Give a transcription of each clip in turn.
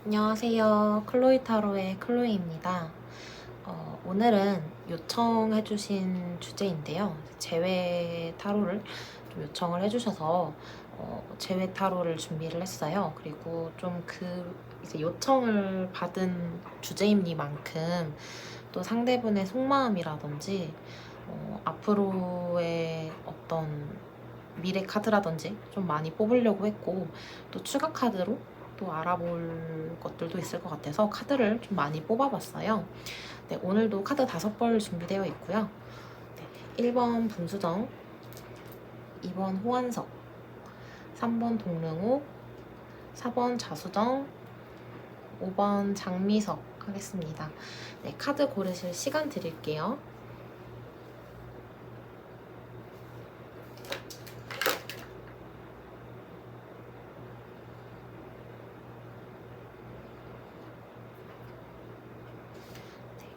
안녕하세요. 클로이 타로의 클로이입니다. 오늘은 요청해주신 주제인데요. 제외 타로를 좀 요청을 해주셔서 제외 타로를 준비를 했어요. 그리고 좀 이제 요청을 받은 주제이니만큼 또 상대분의 속마음이라든지 앞으로의 어떤 미래 카드라든지 좀 많이 뽑으려고 했고, 또 추가 카드로 또 알아볼 것들도 있을 것 같아서 카드를 좀 많이 뽑아봤어요. 네, 오늘도 카드 5벌 준비되어 있고요. 네, 1번 분수정, 2번 호환석, 3번 동릉호, 4번 자수정, 5번 장미석 하겠습니다. 네, 카드 고르실 시간 드릴게요.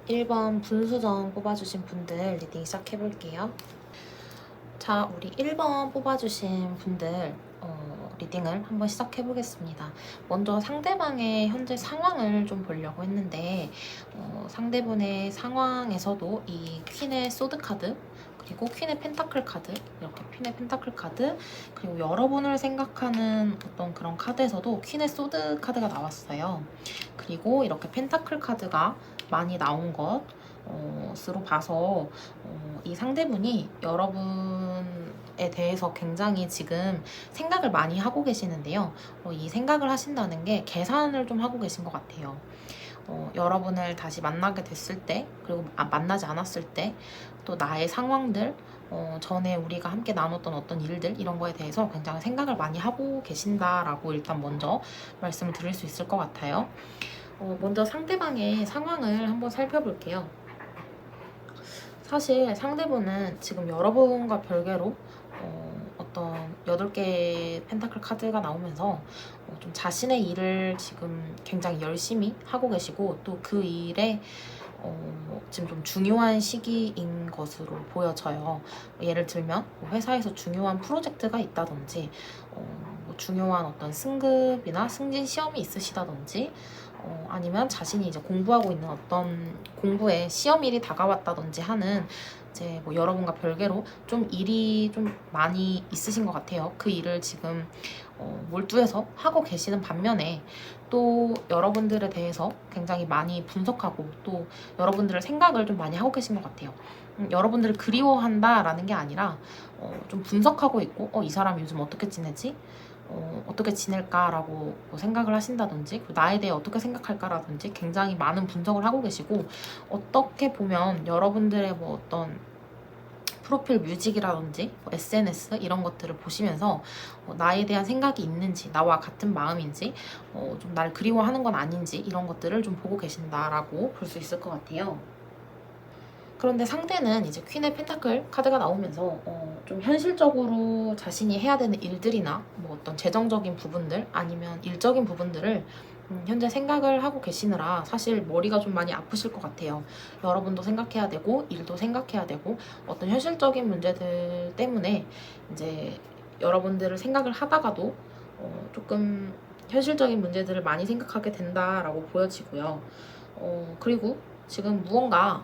1번 분수정 뽑아주신 분들 리딩 시작해볼게요. 자, 우리 1번 뽑아주신 분들 리딩을 한번 시작해보겠습니다. 먼저 상대방의 현재 상황을 좀 보려고 했는데 상대분의 상황에서도 이 퀸의 소드 카드, 그리고 퀸의 펜타클 카드, 이렇게 퀸의 펜타클 카드, 그리고 여러분을 생각하는 어떤 그런 카드에서도 퀸의 소드 카드가 나왔어요. 그리고 이렇게 펜타클 카드가 많이 나온 것으로 봐서 이 상대분이 여러분에 대해서 굉장히 지금 생각을 많이 하고 계시는데요. 이 생각을 하신다는 게 계산을 좀 하고 계신 것 같아요. 여러분을 다시 만나게 됐을 때, 그리고 만나지 않았을 때, 또 나의 상황들, 전에 우리가 함께 나눴던 어떤 일들, 이런 거에 대해서 굉장히 생각을 많이 하고 계신다라고 일단 먼저 말씀을 드릴 수 있을 것 같아요. 먼저 상대방의 상황을 한번 살펴볼게요. 사실 상대분은 지금 여러분과 별개로 어떤 8개의 펜타클 카드가 나오면서 좀 자신의 일을 지금 굉장히 열심히 하고 계시고, 또 그 일에 지금 좀 중요한 시기인 것으로 보여져요. 예를 들면 회사에서 중요한 프로젝트가 있다든지, 중요한 어떤 승급이나 승진 시험이 있으시다든지, 아니면 자신이 이제 공부하고 있는 어떤 공부에 시험일이 다가왔다든지 하는, 이제 뭐 여러분과 별개로 좀 일이 좀 많이 있으신 것 같아요. 그 일을 지금 몰두해서 하고 계시는 반면에, 또 여러분들에 대해서 굉장히 많이 분석하고, 또 여러분들의 생각을 좀 많이 하고 계신 것 같아요. 여러분들을 그리워한다라는 게 아니라 좀 분석하고 있고, 이 사람이 요즘 어떻게 지내지? 어떻게 지낼까라고 뭐 생각을 하신다든지, 나에 대해 어떻게 생각할까라든지 굉장히 많은 분석을 하고 계시고, 어떻게 보면 여러분들의 뭐 어떤 프로필 뮤직이라든지 뭐 SNS 이런 것들을 보시면서 나에 대한 생각이 있는지, 나와 같은 마음인지, 좀 나를 그리워하는 건 아닌지, 이런 것들을 좀 보고 계신다라고 볼 수 있을 것 같아요. 그런데 상대는 이제 퀸의 펜타클 카드가 나오면서 좀 현실적으로 자신이 해야 되는 일들이나 뭐 어떤 재정적인 부분들, 아니면 일적인 부분들을 현재 생각을 하고 계시느라 사실 머리가 좀 많이 아프실 것 같아요. 여러분도 생각해야 되고, 일도 생각해야 되고, 어떤 현실적인 문제들 때문에 이제 여러분들을 생각을 하다가도 조금 현실적인 문제들을 많이 생각하게 된다라고 보여지고요. 그리고 지금 무언가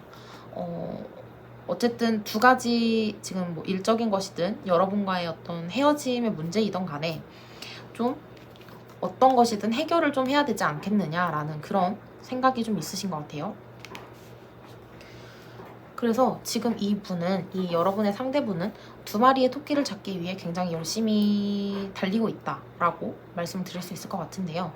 어쨌든 2가지, 지금 뭐 일적인 것이든 여러분과의 어떤 헤어짐의 문제이든 간에 좀 어떤 것이든 해결을 좀 해야 되지 않겠느냐라는 그런 생각이 좀 있으신 것 같아요. 그래서 지금 이 여러분의 상대분은 2마리의 토끼를 잡기 위해 굉장히 열심히 달리고 있다라고 말씀드릴 수 있을 것 같은데요.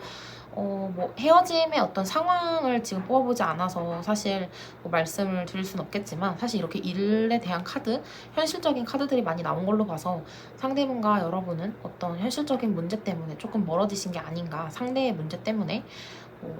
뭐 헤어짐의 어떤 상황을 지금 뽑아보지 않아서 사실 뭐 말씀을 드릴 수는 없겠지만, 사실 이렇게 일에 대한 카드, 현실적인 카드들이 많이 나온 걸로 봐서 상대분과 여러분은 어떤 현실적인 문제 때문에 조금 멀어지신 게 아닌가, 상대의 문제 때문에.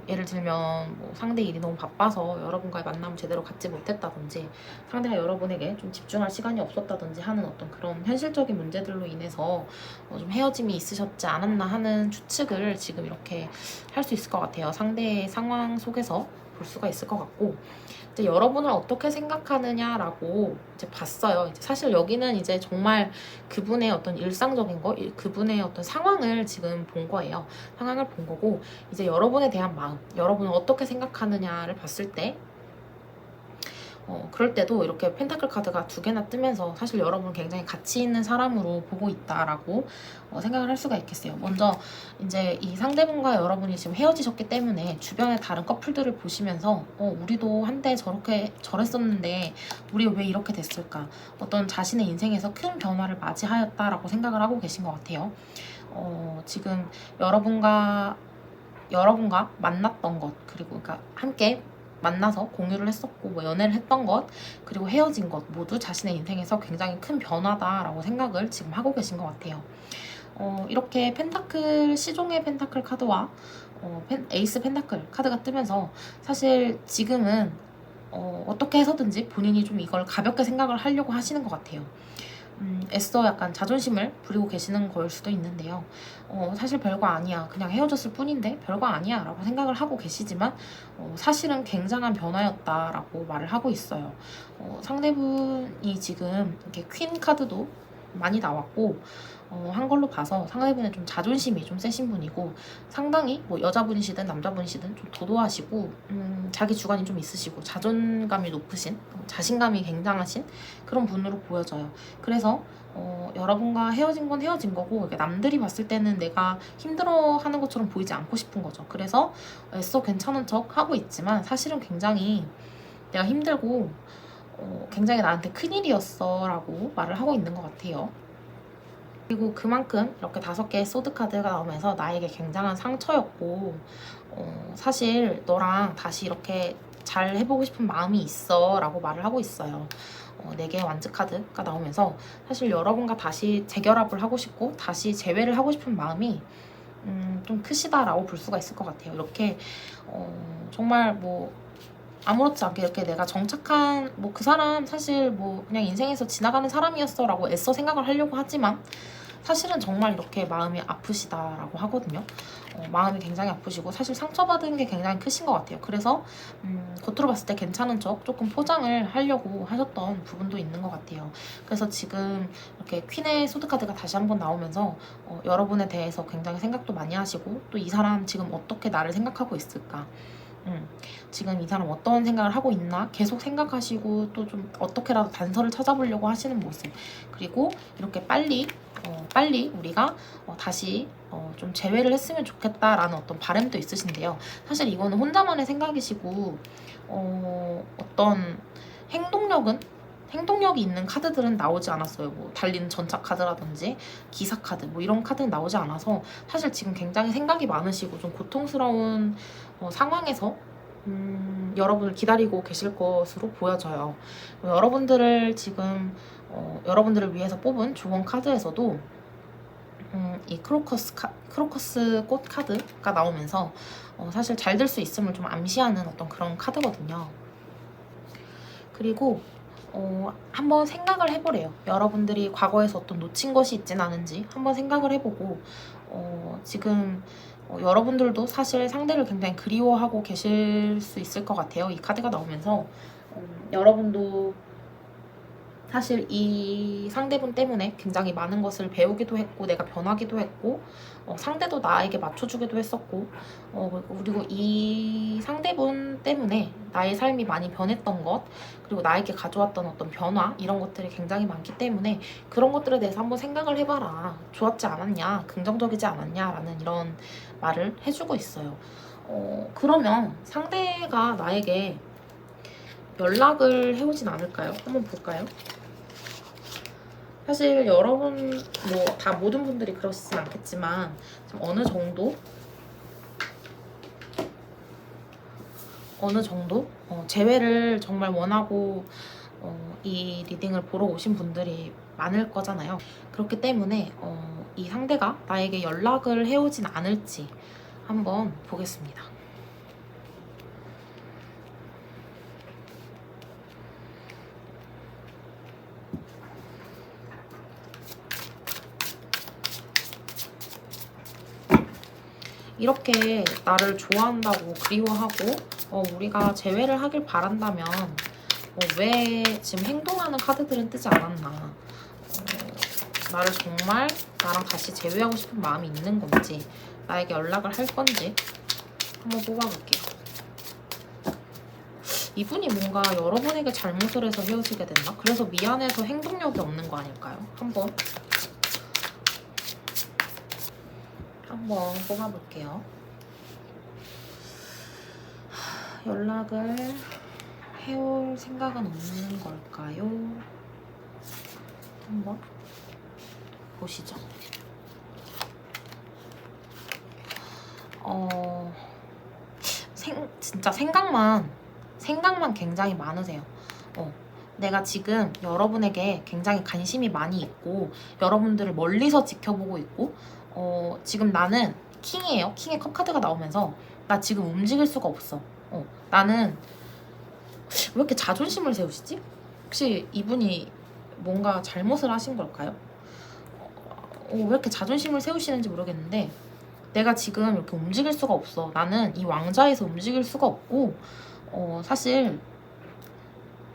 예를 들면 뭐 상대 일이 너무 바빠서 여러분과의 만남을 제대로 갖지 못했다든지, 상대가 여러분에게 좀 집중할 시간이 없었다든지 하는 어떤 그런 현실적인 문제들로 인해서 좀 헤어짐이 있으셨지 않았나 하는 추측을 지금 이렇게 할 수 있을 것 같아요. 상대의 상황 속에서 볼 수가 있을 것 같고, 이제 여러분을 어떻게 생각하느냐라고 이제 봤어요. 이제 사실 여기는 이제 정말 그분의 어떤 일상적인 거, 그분의 어떤 상황을 지금 본 거예요. 상황을 본 거고, 이제 여러분에 대한 마음, 여러분을 어떻게 생각하느냐를 봤을 때, 그럴 때도 이렇게 펜타클 카드가 2개나 뜨면서 사실 여러분 굉장히 가치 있는 사람으로 보고 있다라고 생각을 할 수가 있겠어요. 먼저 이제 이 상대분과 여러분이 지금 헤어지셨기 때문에 주변의 다른 커플들을 보시면서 우리도 한때 저렇게 저랬었는데 우리 왜 이렇게 됐을까? 어떤 자신의 인생에서 큰 변화를 맞이하였다라고 생각을 하고 계신 것 같아요. 지금 여러분과 만났던 것, 그리고 그러니까 함께 만나서 공유를 했었고 뭐 연애를 했던 것, 그리고 헤어진 것 모두 자신의 인생에서 굉장히 큰 변화다라고 생각을 지금 하고 계신 것 같아요. 이렇게 펜타클, 시종의 펜타클 카드와 에이스 펜타클 카드가 뜨면서 사실 지금은 어떻게 해서든지 본인이 좀 이걸 가볍게 생각을 하려고 하시는 것 같아요. 애써 약간 자존심을 부리고 계시는 걸 수도 있는데요. 사실 별거 아니야. 그냥 헤어졌을 뿐인데 별거 아니야 라고 생각을 하고 계시지만 사실은 굉장한 변화였다라고 말을 하고 있어요. 상대분이 지금 이렇게 퀸 카드도 많이 나왔고 한 걸로 봐서 상대분은 좀 자존심이 좀 세신 분이고 상당히 뭐 여자분이시든 남자분이시든 좀 도도하시고 자기 주관이 좀 있으시고 자존감이 높으신 자신감이 굉장하신 그런 분으로 보여져요. 그래서 여러분과 헤어진 건 헤어진 거고 남들이 봤을 때는 내가 힘들어하는 것처럼 보이지 않고 싶은 거죠. 그래서 애써 괜찮은 척 하고 있지만 사실은 굉장히 내가 힘들고 굉장히 나한테 큰일이었어 라고 말을 하고 있는 것 같아요. 그리고 그만큼 이렇게 5개의 소드 카드가 나오면서 나에게 굉장한 상처였고 사실 너랑 다시 이렇게 잘 해보고 싶은 마음이 있어 라고 말을 하고 있어요. 4개의 완즈 카드가 나오면서 사실 여러분과 다시 재결합을 하고 싶고 다시 재회를 하고 싶은 마음이 좀 크시다라고 볼 수가 있을 것 같아요. 이렇게 정말 뭐 아무렇지 않게 이렇게 내가 정착한 뭐 그 사람 사실 뭐 그냥 인생에서 지나가는 사람이었어 라고 애써 생각을 하려고 하지만 사실은 정말 이렇게 마음이 아프시다라고 하거든요. 마음이 굉장히 아프시고 사실 상처받은 게 굉장히 크신 것 같아요. 그래서 겉으로 봤을 때 괜찮은 척 조금 포장을 하려고 하셨던 부분도 있는 것 같아요. 그래서 지금 이렇게 퀸의 소드카드가 다시 한번 나오면서 여러분에 대해서 굉장히 생각도 많이 하시고 또 이 사람 지금 어떻게 나를 생각하고 있을까, 지금 이 사람 어떤 생각을 하고 있나 계속 생각하시고 또 좀 어떻게라도 단서를 찾아보려고 하시는 모습, 그리고 이렇게 빨리 우리가 다시 좀 재회를 했으면 좋겠다라는 어떤 바람도 있으신데요. 사실 이거는 혼자만의 생각이시고 어떤 행동력이 있는 카드들은 나오지 않았어요. 뭐 달리는 전차 카드라든지 기사 카드 뭐 이런 카드는 나오지 않아서 사실 지금 굉장히 생각이 많으시고 좀 고통스러운 상황에서 여러분을 기다리고 계실 것으로 보여져요. 여러분들을 지금 여러분들을 위해서 뽑은 조언 카드에서도 이 크로커스 꽃 카드가 나오면서 사실 잘 될 수 있음을 좀 암시하는 어떤 그런 카드거든요. 그리고 한번 생각을 해보래요. 여러분들이 과거에서 어떤 놓친 것이 있진 않은지 한번 생각을 해보고 지금 여러분들도 사실 상대를 굉장히 그리워하고 계실 수 있을 것 같아요. 이 카드가 나오면서 여러분도 사실 이 상대분 때문에 굉장히 많은 것을 배우기도 했고 내가 변하기도 했고 상대도 나에게 맞춰주기도 했었고 그리고 이 상대분 때문에 나의 삶이 많이 변했던 것, 그리고 나에게 가져왔던 어떤 변화 이런 것들이 굉장히 많기 때문에 그런 것들에 대해서 한번 생각을 해봐라. 좋았지 않았냐, 긍정적이지 않았냐 라는 이런 말을 해주고 있어요. 그러면 상대가 나에게 연락을 해오진 않을까요? 한번 볼까요? 사실 여러분 뭐 다 모든 분들이 그러시진 않겠지만 좀 어느 정도 재회를 정말 원하고 이 리딩을 보러 오신 분들이 많을 거잖아요. 그렇기 때문에 이 상대가 나에게 연락을 해오진 않을지 한번 보겠습니다. 이렇게 나를 좋아한다고 그리워하고 우리가 재회를 하길 바란다면 왜 지금 행동하는 카드들은 뜨지 않았나, 나를 정말 나랑 다시 재회하고 싶은 마음이 있는 건지, 나에게 연락을 할 건지 한번 뽑아볼게요. 이분이 뭔가 여러분에게 잘못을 해서 헤어지게 됐나? 그래서 미안해서 행동력이 없는 거 아닐까요? 한번 뽑아볼게요. 연락을 해올 생각은 없는 걸까요? 한번 보시죠. 진짜 생각만 굉장히 많으세요. 내가 지금 여러분에게 굉장히 관심이 많이 있고 여러분들을 멀리서 지켜보고 있고 지금 나는 킹이에요. 킹의 컵 카드가 나오면서 나 지금 움직일 수가 없어. 나는 왜 이렇게 자존심을 세우시지? 혹시 이분이 뭔가 잘못을 하신 걸까요? 왜 이렇게 자존심을 세우시는지 모르겠는데 내가 지금 이렇게 움직일 수가 없어. 나는 이 왕좌에서 움직일 수가 없고 사실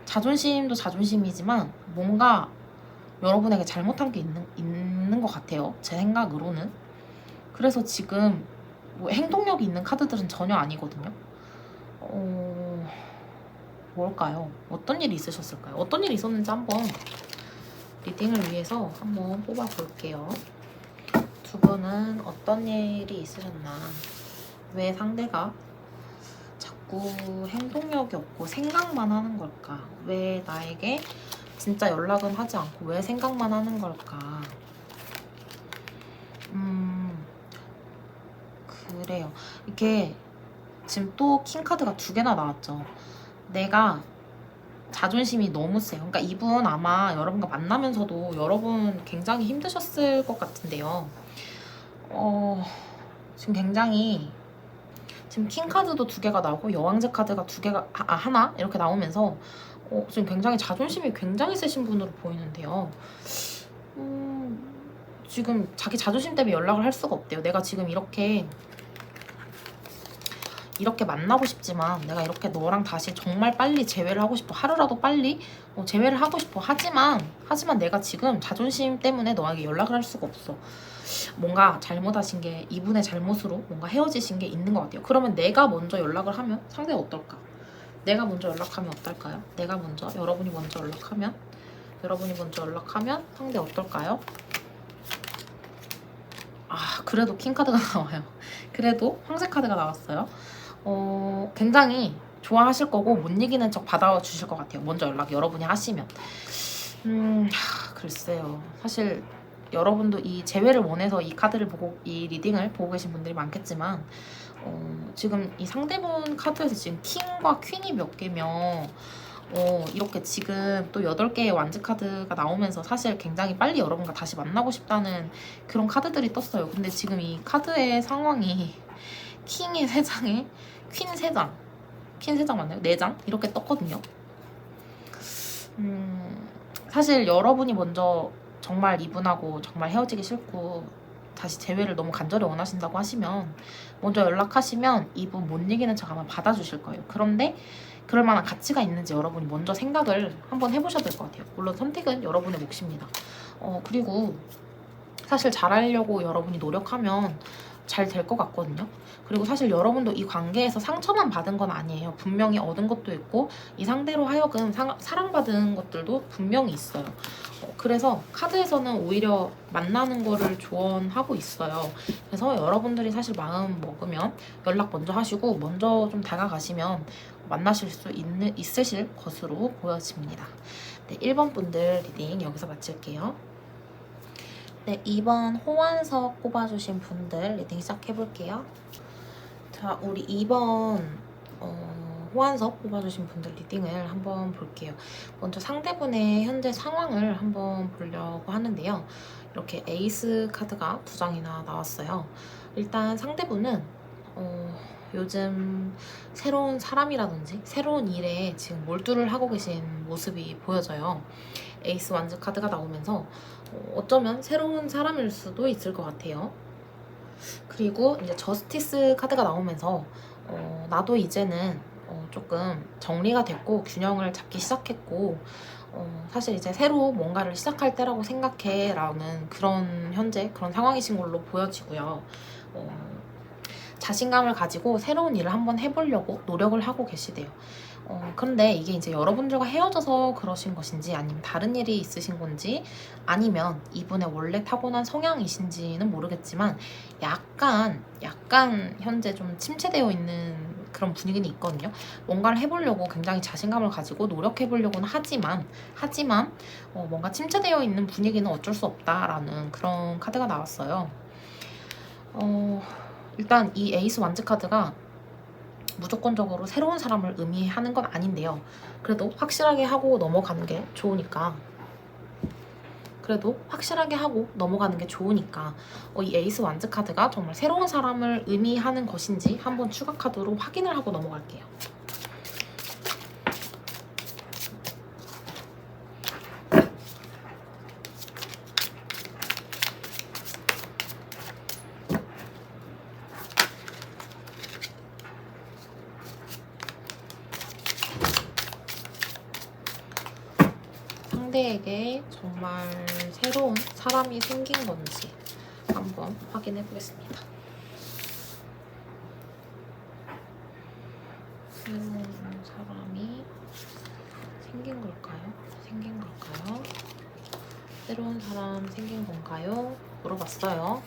자존심도 자존심이지만 뭔가 여러분에게 잘못한 게 있는 것 같아요. 제 생각으로는. 그래서 지금 뭐 행동력이 있는 카드들은 전혀 아니거든요. 뭘까요? 어떤 일이 있으셨을까요? 어떤 일이 있었는지 한번 리딩을 위해서 한번 뽑아볼게요. 두 분은 어떤 일이 있으셨나? 왜 상대가 자꾸 행동력이 없고 생각만 하는 걸까? 왜 나에게 진짜 연락은 하지 않고 왜 생각만 하는 걸까? 그래요. 이렇게 지금 또 킹카드가 2개나 나왔죠. 내가 자존심이 너무 세요. 그러니까 이분 아마 여러분과 만나면서도 여러분 굉장히 힘드셨을 것 같은데요. 지금 굉장히 지금 킹카드도 2개가 나오고 여왕제 카드가 2개가 하나 이렇게 나오면서 지금 굉장히 자존심이 굉장히 세신 분으로 보이는데요. 지금 자기 자존심 때문에 연락을 할 수가 없대요. 내가 지금 이렇게 만나고 싶지만 내가 이렇게 너랑 다시 정말 빨리 재회를 하고 싶어. 하루라도 빨리 재회를 하고 싶어. 하지만 내가 지금 자존심 때문에 너에게 연락을 할 수가 없어. 뭔가 잘못하신 게 이분의 잘못으로 뭔가 헤어지신 게 있는 것 같아요. 그러면 내가 먼저 연락을 하면 상대가 어떨까? 내가 먼저 연락하면 어떨까요? 여러분이 먼저 연락하면 상대 어떨까요? 그래도 킹카드가 나와요. 그래도 황색 카드가 나왔어요. 굉장히 좋아하실 거고 못 이기는 척 받아주실 것 같아요. 먼저 연락 여러분이 하시면. 글쎄요. 사실 여러분도 이 재회를 원해서 이 카드를 보고 이 리딩을 보고 계신 분들이 많겠지만 지금 이 상대분 카드에서 지금 킹과 퀸이 몇 개면 이렇게 지금 또 8개의 완즈 카드가 나오면서 사실 굉장히 빨리 여러분과 다시 만나고 싶다는 그런 카드들이 떴어요. 근데 지금 이 카드의 상황이 킹이 3장에 퀸 3장, 퀸 3장 맞나요? 4장? 이렇게 떴거든요. 사실 여러분이 먼저 정말 이분하고 정말 헤어지기 싫고 다시 재회를 너무 간절히 원하신다고 하시면 먼저 연락하시면 이분 못 이기는 척 아마 받아주실 거예요. 그런데 그럴 만한 가치가 있는지 여러분이 먼저 생각을 한번 해보셔야 될 것 같아요. 물론 선택은 여러분의 몫입니다. 그리고 사실 잘하려고 여러분이 노력하면 잘 될 것 같거든요. 그리고 사실 여러분도 이 관계에서 상처만 받은 건 아니에요. 분명히 얻은 것도 있고 이 상대로 하여금 사랑받은 것들도 분명히 있어요. 그래서 카드에서는 오히려 만나는 거를 조언하고 있어요. 그래서 여러분들이 사실 마음 먹으면 연락 먼저 하시고 먼저 좀 다가가시면 만나실 수 있으실 것으로 보여집니다. 네, 1번 분들 리딩 여기서 마칠게요. 네, 2번 호환석 꼽아주신 분들 리딩 시작해볼게요. 자, 우리 2번 호환석 뽑아주신 분들 리딩을 한번 볼게요. 먼저 상대분의 현재 상황을 한번 보려고 하는데요. 이렇게 에이스 카드가 2장이나 나왔어요. 일단 상대분은 요즘 새로운 사람이라든지 새로운 일에 지금 몰두를 하고 계신 모습이 보여져요. 에이스 완즈 카드가 나오면서 어쩌면 새로운 사람일 수도 있을 것 같아요. 그리고 이제 저스티스 카드가 나오면서 나도 이제는 조금 정리가 됐고 균형을 잡기 시작했고 사실 이제 새로 뭔가를 시작할 때라고 생각해 라는 그런 현재 그런 상황이신 걸로 보여지고요. 자신감을 가지고 새로운 일을 한번 해보려고 노력을 하고 계시대요. 그런데 이게 이제 여러분들과 헤어져서 그러신 것인지 아니면 다른 일이 있으신 건지 아니면 이분의 원래 타고난 성향이신지는 모르겠지만 약간 현재 좀 침체되어 있는 그런 분위기는 있거든요. 뭔가를 해보려고 굉장히 자신감을 가지고 노력해보려고는 하지만 뭔가 침체되어 있는 분위기는 어쩔 수 없다라는 그런 카드가 나왔어요. 일단 이 에이스 완즈 카드가 무조건적으로 새로운 사람을 의미하는 건 아닌데요. 그래도 확실하게 하고 넘어가는 게 좋으니까 이 에이스 완즈 카드가 정말 새로운 사람을 의미하는 것인지 한번 추가 카드로 확인을 하고 넘어갈게요. 상대에게 정말 새로운 사람이 생긴 건지 한번 확인해 보겠습니다. 새로운 사람이 생긴 걸까요? 새로운 사람 생긴 건가요? 물어봤어요.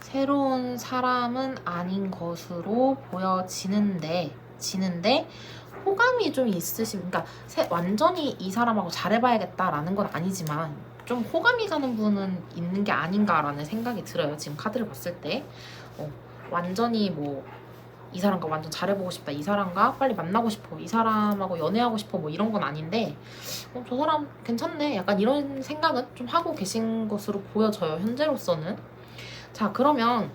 새로운 사람은 아닌 것으로 보여지는데 호감이 좀 있으신, 그러니까 완전히 이 사람하고 잘해봐야겠다라는 건 아니지만 좀 호감이 가는 분은 있는 게 아닌가라는 생각이 들어요. 지금 카드를 봤을 때 완전히 뭐 이 사람과 완전 잘해보고 싶다, 이 사람과 빨리 만나고 싶어, 이 사람하고 연애하고 싶어 뭐 이런 건 아닌데 저 사람 괜찮네 약간 이런 생각은 좀 하고 계신 것으로 보여져요. 현재로서는. 자, 그러면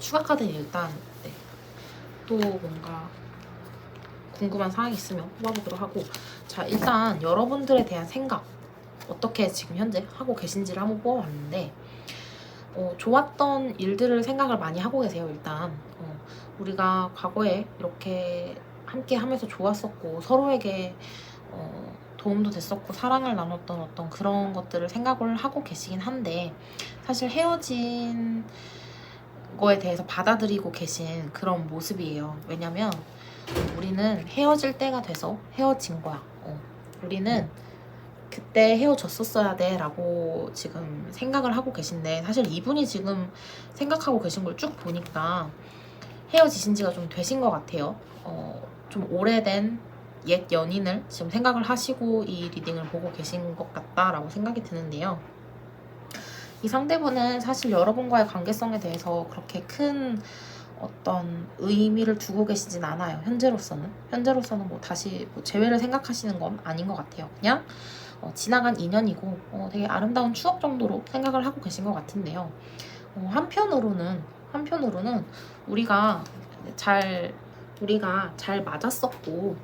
추가 카드 일단 또 뭔가 궁금한 사항이 있으면 뽑아보도록 하고, 자, 일단 여러분들에 대한 생각 어떻게 지금 현재 하고 계신지를 한번 뽑아봤는데 좋았던 일들을 생각을 많이 하고 계세요. 일단 우리가 과거에 이렇게 함께 하면서 좋았었고 서로에게 도움도 됐었고 사랑을 나눴던 어떤 그런 것들을 생각을 하고 계시긴 한데 사실 헤어진 거에 대해서 받아들이고 계신 그런 모습이에요. 왜냐면 우리는 헤어질 때가 돼서 헤어진 거야. 우리는 그때 헤어졌었어야 돼 라고 지금 생각을 하고 계신데 사실 이분이 지금 생각하고 계신 걸 쭉 보니까 헤어지신 지가 좀 되신 것 같아요. 좀 오래된 옛 연인을 지금 생각을 하시고 이 리딩을 보고 계신 것 같다라고 생각이 드는데요. 이 상대분은 사실 여러분과의 관계성에 대해서 그렇게 큰 어떤 의미를 두고 계시진 않아요. 현재로서는 뭐 다시 뭐 재회를 생각하시는 건 아닌 것 같아요. 그냥 지나간 인연이고 되게 아름다운 추억 정도로 생각을 하고 계신 것 같은데요. 한편으로는 우리가 잘 맞았었고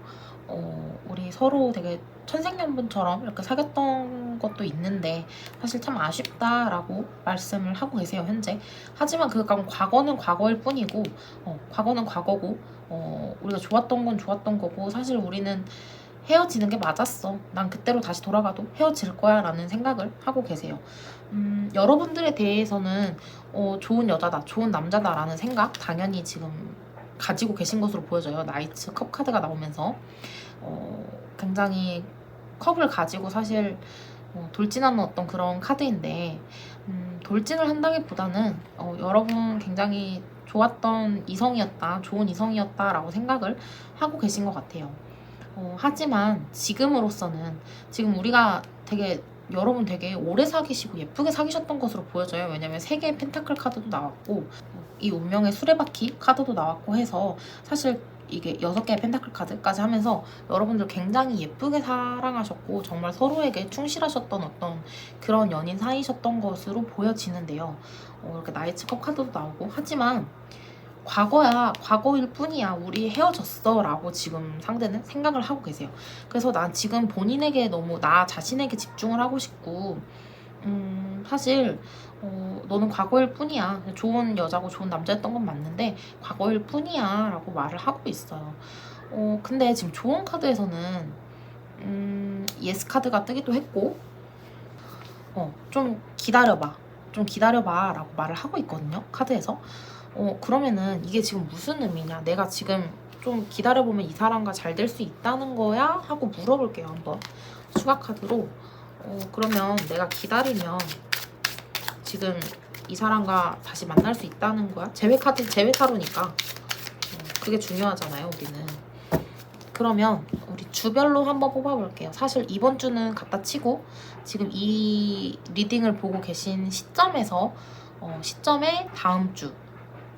우리 서로 되게 천생연분처럼 이렇게 사귀었던 것도 있는데 사실 참 아쉽다라고 말씀을 하고 계세요. 현재. 하지만 그건 과거는 과거일 뿐이고 과거는 과거고 우리가 좋았던 건 좋았던 거고 사실 우리는 헤어지는 게 맞았어. 난 그때로 다시 돌아가도 헤어질 거야 라는 생각을 하고 계세요. 여러분들에 대해서는 좋은 여자다, 좋은 남자다 라는 생각 당연히 지금 가지고 계신 것으로 보여져요. 나이츠 컵 카드가 나오면서 굉장히 컵을 가지고 사실 돌진하는 어떤 그런 카드인데 돌진을 한다기보다는 여러분 굉장히 좋았던 이성이었다, 좋은 이성이었다 라고 생각을 하고 계신 것 같아요. 하지만 지금으로서는 지금 우리가 여러분 되게 오래 사귀시고 예쁘게 사귀셨던 것으로 보여져요. 왜냐면 3개의 펜타클 카드도 나왔고 이 운명의 수레바퀴 카드도 나왔고 해서 사실 이게 6개의 펜타클 카드까지 하면서 여러분들 굉장히 예쁘게 사랑하셨고 정말 서로에게 충실하셨던 어떤 그런 연인 사이셨던 것으로 보여지는데요. 이렇게 나이츠 컵 카드도 나오고 하지만 과거야, 과거일 뿐이야, 우리 헤어졌어 라고 지금 상대는 생각을 하고 계세요. 그래서 난 지금 본인에게 너무 나 자신에게 집중을 하고 싶고 사실 너는 과거일 뿐이야, 좋은 여자고 좋은 남자였던 건 맞는데 과거일 뿐이야 라고 말을 하고 있어요. 근데 지금 좋은 카드에서는 예스 카드가 뜨기도 했고 좀 기다려봐, 좀 기다려봐 라고 말을 하고 있거든요, 카드에서. 그러면은 이게 지금 무슨 의미냐, 내가 지금 좀 기다려보면 이 사람과 잘 될 수 있다는 거야? 하고 물어볼게요, 한번 추가 카드로. 그러면 내가 기다리면 지금 이 사람과 다시 만날 수 있다는 거야? 제외 카드, 제외 타로니까 그게 중요하잖아요, 우리는. 그러면 우리 주별로 한번 뽑아볼게요. 사실 이번 주는 갖다 치고 지금 이 리딩을 보고 계신 시점에서 시점에 다음 주,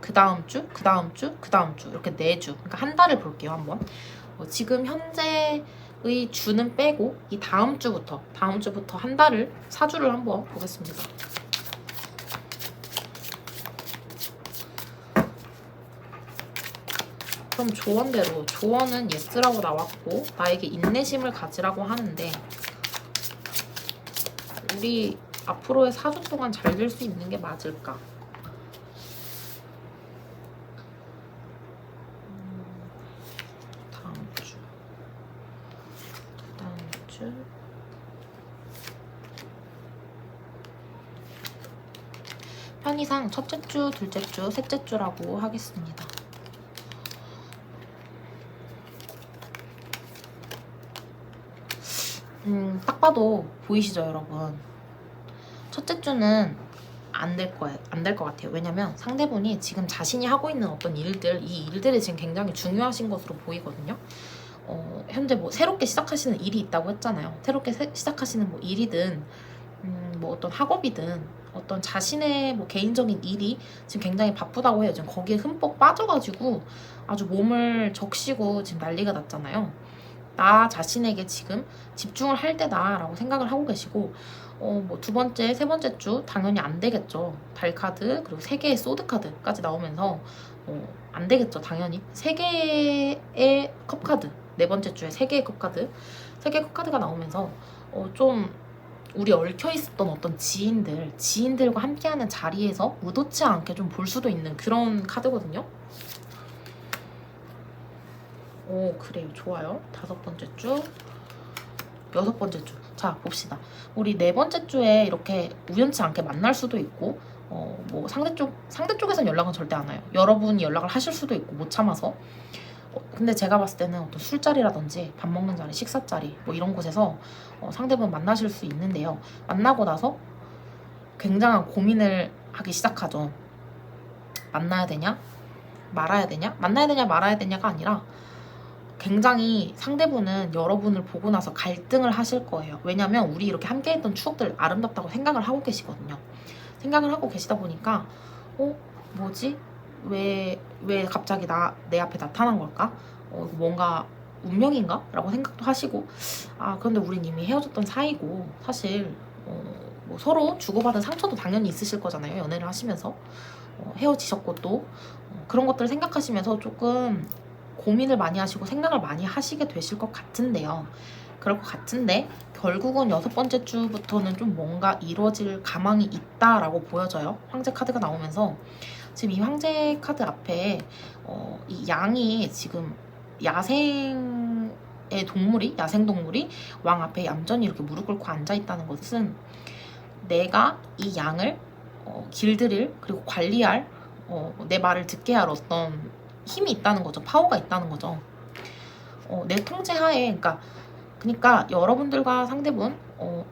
그 다음 주, 그 다음 주, 그 다음 주 이렇게 4주, 그러니까 한 달을 볼게요, 한번. 지금 현재의 주는 빼고 이 다음 주부터 한 달을, 4주를 한번 보겠습니다. 그럼 조언대로, 조언은 예스라고 나왔고 나에게 인내심을 가지라고 하는데 우리 앞으로의 4주 동안 잘 될 수 있는 게 맞을까? 다음 주, 다음 주, 편의상 첫째 주, 둘째 주, 셋째 주라고 하겠습니다. 딱 봐도 보이시죠, 여러분? 첫째 주는 안 될 거예요. 안 될 것 같아요. 왜냐면 상대분이 지금 자신이 하고 있는 어떤 일들, 이 일들이 지금 굉장히 중요하신 것으로 보이거든요. 현재 뭐 새롭게 시작하시는 일이 있다고 했잖아요. 새롭게 시작하시는 뭐 일이든 뭐 어떤 학업이든 어떤 자신의 뭐 개인적인 일이 지금 굉장히 바쁘다고 해요. 지금 거기에 흠뻑 빠져가지고 아주 몸을 적시고 지금 난리가 났잖아요. 나 자신에게 지금 집중을 할 때다라고 생각을 하고 계시고 뭐 두 번째, 세 번째 주 당연히 안 되겠죠. 달 카드 그리고 3개의 소드 카드까지 나오면서 안 되겠죠, 당연히. 3개의 컵 카드, 네 번째 주에 3개의 컵 카드, 3개의 컵 카드가 나오면서 좀 우리 얽혀 있었던 어떤 지인들과 함께하는 자리에서 의도치 않게 좀 볼 수도 있는 그런 카드거든요. 그래요, 좋아요. 5번째 주, 6번째 주. 자, 봅시다. 우리 4번째 주에 이렇게 우연치 않게 만날 수도 있고 뭐 상대 쪽에선 연락은 절대 안 와요. 여러분이 연락을 하실 수도 있고 못 참아서. 근데 제가 봤을 때는 어떤 술자리라든지 밥 먹는 자리, 식사 자리 뭐 이런 곳에서 상대분 만나실 수 있는데요. 만나고 나서 굉장한 고민을 하기 시작하죠. 만나야 되냐? 말아야 되냐? 만나야 되냐 말아야 되냐가 아니라 굉장히 상대분은 여러분을 보고 나서 갈등을 하실 거예요. 왜냐면 우리 이렇게 함께했던 추억들 아름답다고 생각을 하고 계시거든요. 생각을 하고 계시다 보니까 뭐지? 왜 갑자기 내 앞에 나타난 걸까? 뭔가 운명인가? 라고 생각도 하시고 그런데 우린 이미 헤어졌던 사이고 사실 뭐 서로 주고받은 상처도 당연히 있으실 거잖아요. 연애를 하시면서 헤어지셨고 또 그런 것들을 생각하시면서 조금 고민을 많이 하시고 생각을 많이 하시게 되실 것 같은데요. 그럴 것 같은데 결국은 6번째 주부터는 좀 뭔가 이루어질 가망이 있다라고 보여져요. 황제 카드가 나오면서 지금 이 황제 카드 앞에 이 양이 지금 야생동물이 왕 앞에 얌전히 이렇게 무릎 꿇고 앉아있다는 것은 내가 이 양을 길들일 그리고 관리할 내 말을 듣게 할 어떤 힘이 있다는 거죠. 파워가 있다는 거죠. 내 통제하에 그러니까 여러분들과 상대분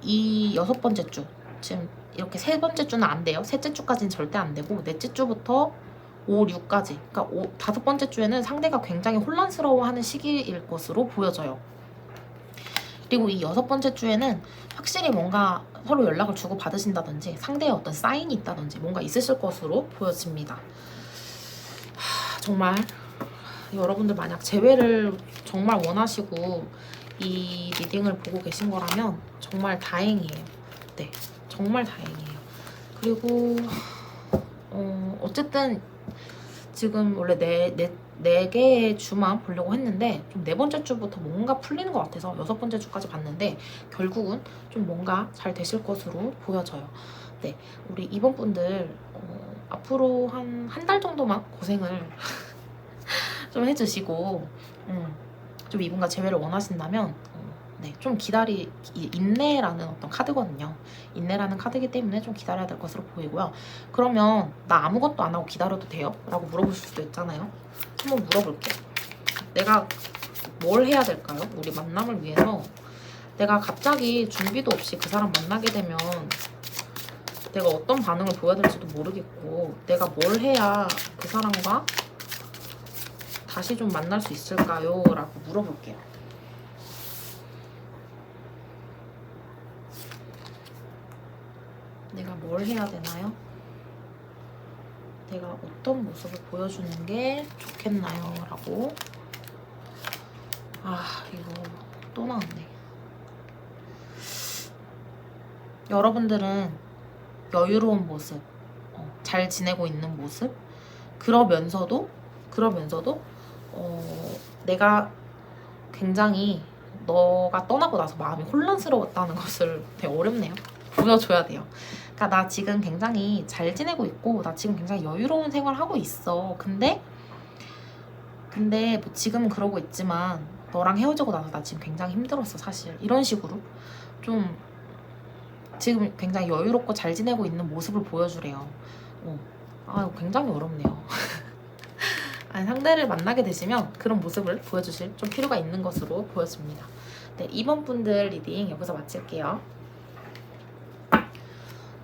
이 6번째 주 지금 이렇게 3번째 주는 안 돼요. 셋째 주까지는 절대 안 되고 넷째 주부터 5, 6까지 그러니까 5번째 주에는 상대가 굉장히 혼란스러워하는 시기일 것으로 보여져요. 그리고 이 6번째 주에는 확실히 뭔가 서로 연락을 주고 받으신다든지 상대의 어떤 사인이 있다든지 뭔가 있으실 것으로 보여집니다. 정말 여러분들 만약 재회를 정말 원하시고 이 리딩을 보고 계신 거라면 정말 다행이에요. 네, 정말 다행이에요. 그리고 어쨌든 지금 원래 네 개의 주만 보려고 했는데 좀 네 번째 주부터 뭔가 풀리는 것 같아서 여섯 번째 주까지 봤는데 결국은 좀 뭔가 잘 되실 것으로 보여져요. 네, 우리 이번 분들 앞으로 한 달 정도만 고생을 좀 해주시고 좀 이분과 재회를 원하신다면 네, 좀 인내라는 어떤 카드거든요. 인내라는 카드이기 때문에 좀 기다려야 될 것으로 보이고요. 그러면 나 아무것도 안 하고 기다려도 돼요? 라고 물어보실 수도 있잖아요. 한번 물어볼게요. 내가 뭘 해야 될까요? 우리 만남을 위해서 내가 갑자기 준비도 없이 그 사람 만나게 되면 내가 어떤 반응을 보여야 될지도 모르겠고 내가 뭘 해야 그 사람과 다시 좀 만날 수 있을까요? 라고 물어볼게요. 내가 뭘 해야 되나요? 내가 어떤 모습을 보여주는 게 좋겠나요? 라고. 이거 또 나왔네. 여러분들은 여유로운 모습, 잘 지내고 있는 모습, 그러면서도 내가 굉장히 너가 떠나고 나서 마음이 혼란스러웠다는 것을 되게 어렵네요. 보여줘야 돼요. 그러니까 나 지금 굉장히 잘 지내고 있고 나 지금 굉장히 여유로운 생활하고 있어. 근데 뭐 지금은 그러고 있지만 너랑 헤어지고 나서 나 지금 굉장히 힘들었어 사실. 이런 식으로 좀 지금 굉장히 여유롭고 잘 지내고 있는 모습을 보여주래요. 굉장히 어렵네요. 아니, 상대를 만나게 되시면 그런 모습을 보여주실 좀 필요가 있는 것으로 보여집니다. 네, 2번 분들 리딩 여기서 마칠게요.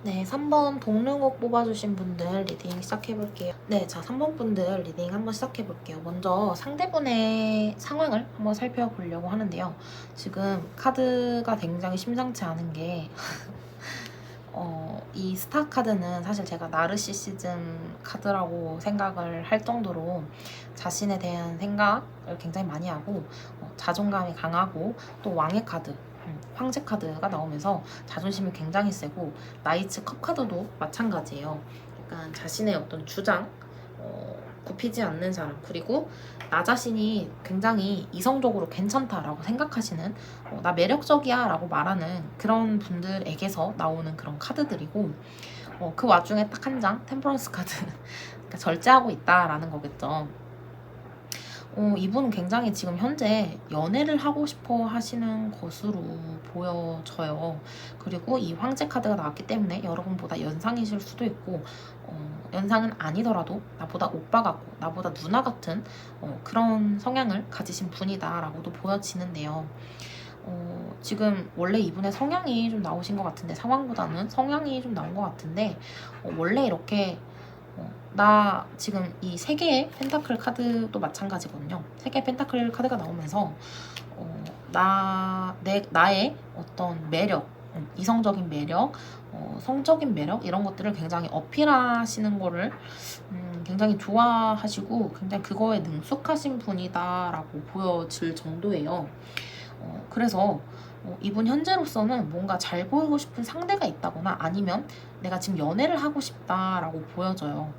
네, 3번 동릉옥 뽑아주신 분들 리딩 시작해볼게요. 네, 자 3번 분들 리딩 한번 시작해볼게요. 먼저 상대분의 상황을 한번 살펴보려고 하는데요. 지금 카드가 굉장히 심상치 않은 게 이 스타 카드는 사실 제가 나르시시즘 카드라고 생각을 할 정도로 자신에 대한 생각을 굉장히 많이 하고 자존감이 강하고 또 왕의 카드, 황제 카드가 나오면서 자존심이 굉장히 세고 나이츠 컵 카드도 마찬가지예요. 약간 자신의 어떤 주장, 굽히지 않는 사람, 그리고 나 자신이 굉장히 이성적으로 괜찮다라고 생각하시는 나 매력적이야 라고 말하는 그런 분들에게서 나오는 그런 카드들이고 그 와중에 딱 한 장 템퍼런스 카드 그러니까 절제하고 있다라는 거겠죠. 이분은 굉장히 지금 현재 연애를 하고 싶어 하시는 것으로 보여져요. 그리고 이 황제 카드가 나왔기 때문에 여러분보다 연상이실 수도 있고 연상은 아니더라도 나보다 오빠 같고 나보다 누나 같은 그런 성향을 가지신 분이다라고도 보여지는데요. 지금 원래 이분의 성향이 좀 나오신 것 같은데 상황보다는 성향이 좀 나온 것 같은데 원래 이렇게 나 지금 이 3개의 펜타클 카드도 마찬가지거든요. 3개의 펜타클 카드가 나오면서 나의 어떤 매력, 이성적인 매력, 성적인 매력 이런 것들을 굉장히 어필하시는 거를 굉장히 좋아하시고 굉장히 그거에 능숙하신 분이다라고 보여질 정도예요. 그래서 이분 현재로서는 뭔가 잘 보이고 싶은 상대가 있다거나 아니면 내가 지금 연애를 하고 싶다라고 보여져요.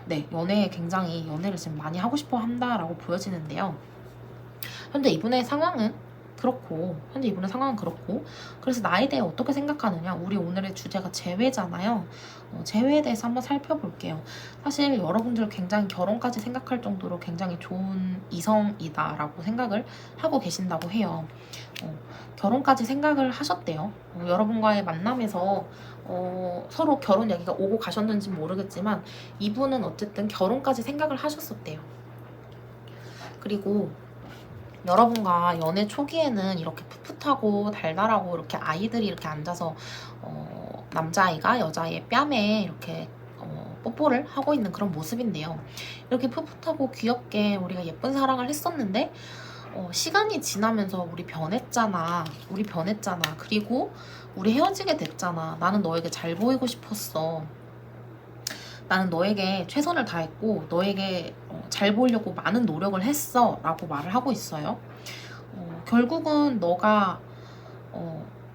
네, 연애를 지금 많이 하고 싶어 한다라고 보여지는데요. 현재 이분의 상황은 그렇고 그래서 나에 대해 어떻게 생각하느냐, 우리 오늘의 주제가 재회잖아요. 재회에 대해서 한번 살펴볼게요. 사실 여러분들 굉장히 결혼까지 생각할 정도로 굉장히 좋은 이성이다라고 생각을 하고 계신다고 해요. 결혼까지 생각을 하셨대요. 여러분과의 만남에서 서로 결혼 얘기가 오고 가셨는지 모르겠지만 이분은 어쨌든 결혼까지 생각을 하셨었대요. 그리고 여러분과 연애 초기에는 이렇게 풋풋하고 달달하고 이렇게 아이들이 이렇게 앉아서 남자아이가 여자아이의 뺨에 이렇게 뽀뽀를 하고 있는 그런 모습인데요. 이렇게 풋풋하고 귀엽게 우리가 예쁜 사랑을 했었는데 시간이 지나면서 우리 변했잖아. 그리고 우리 헤어지게 됐잖아. 나는 너에게 잘 보이고 싶었어. 나는 너에게 최선을 다했고 너에게 잘 보이려고 많은 노력을 했어 라고 말을 하고 있어요. 결국은 너가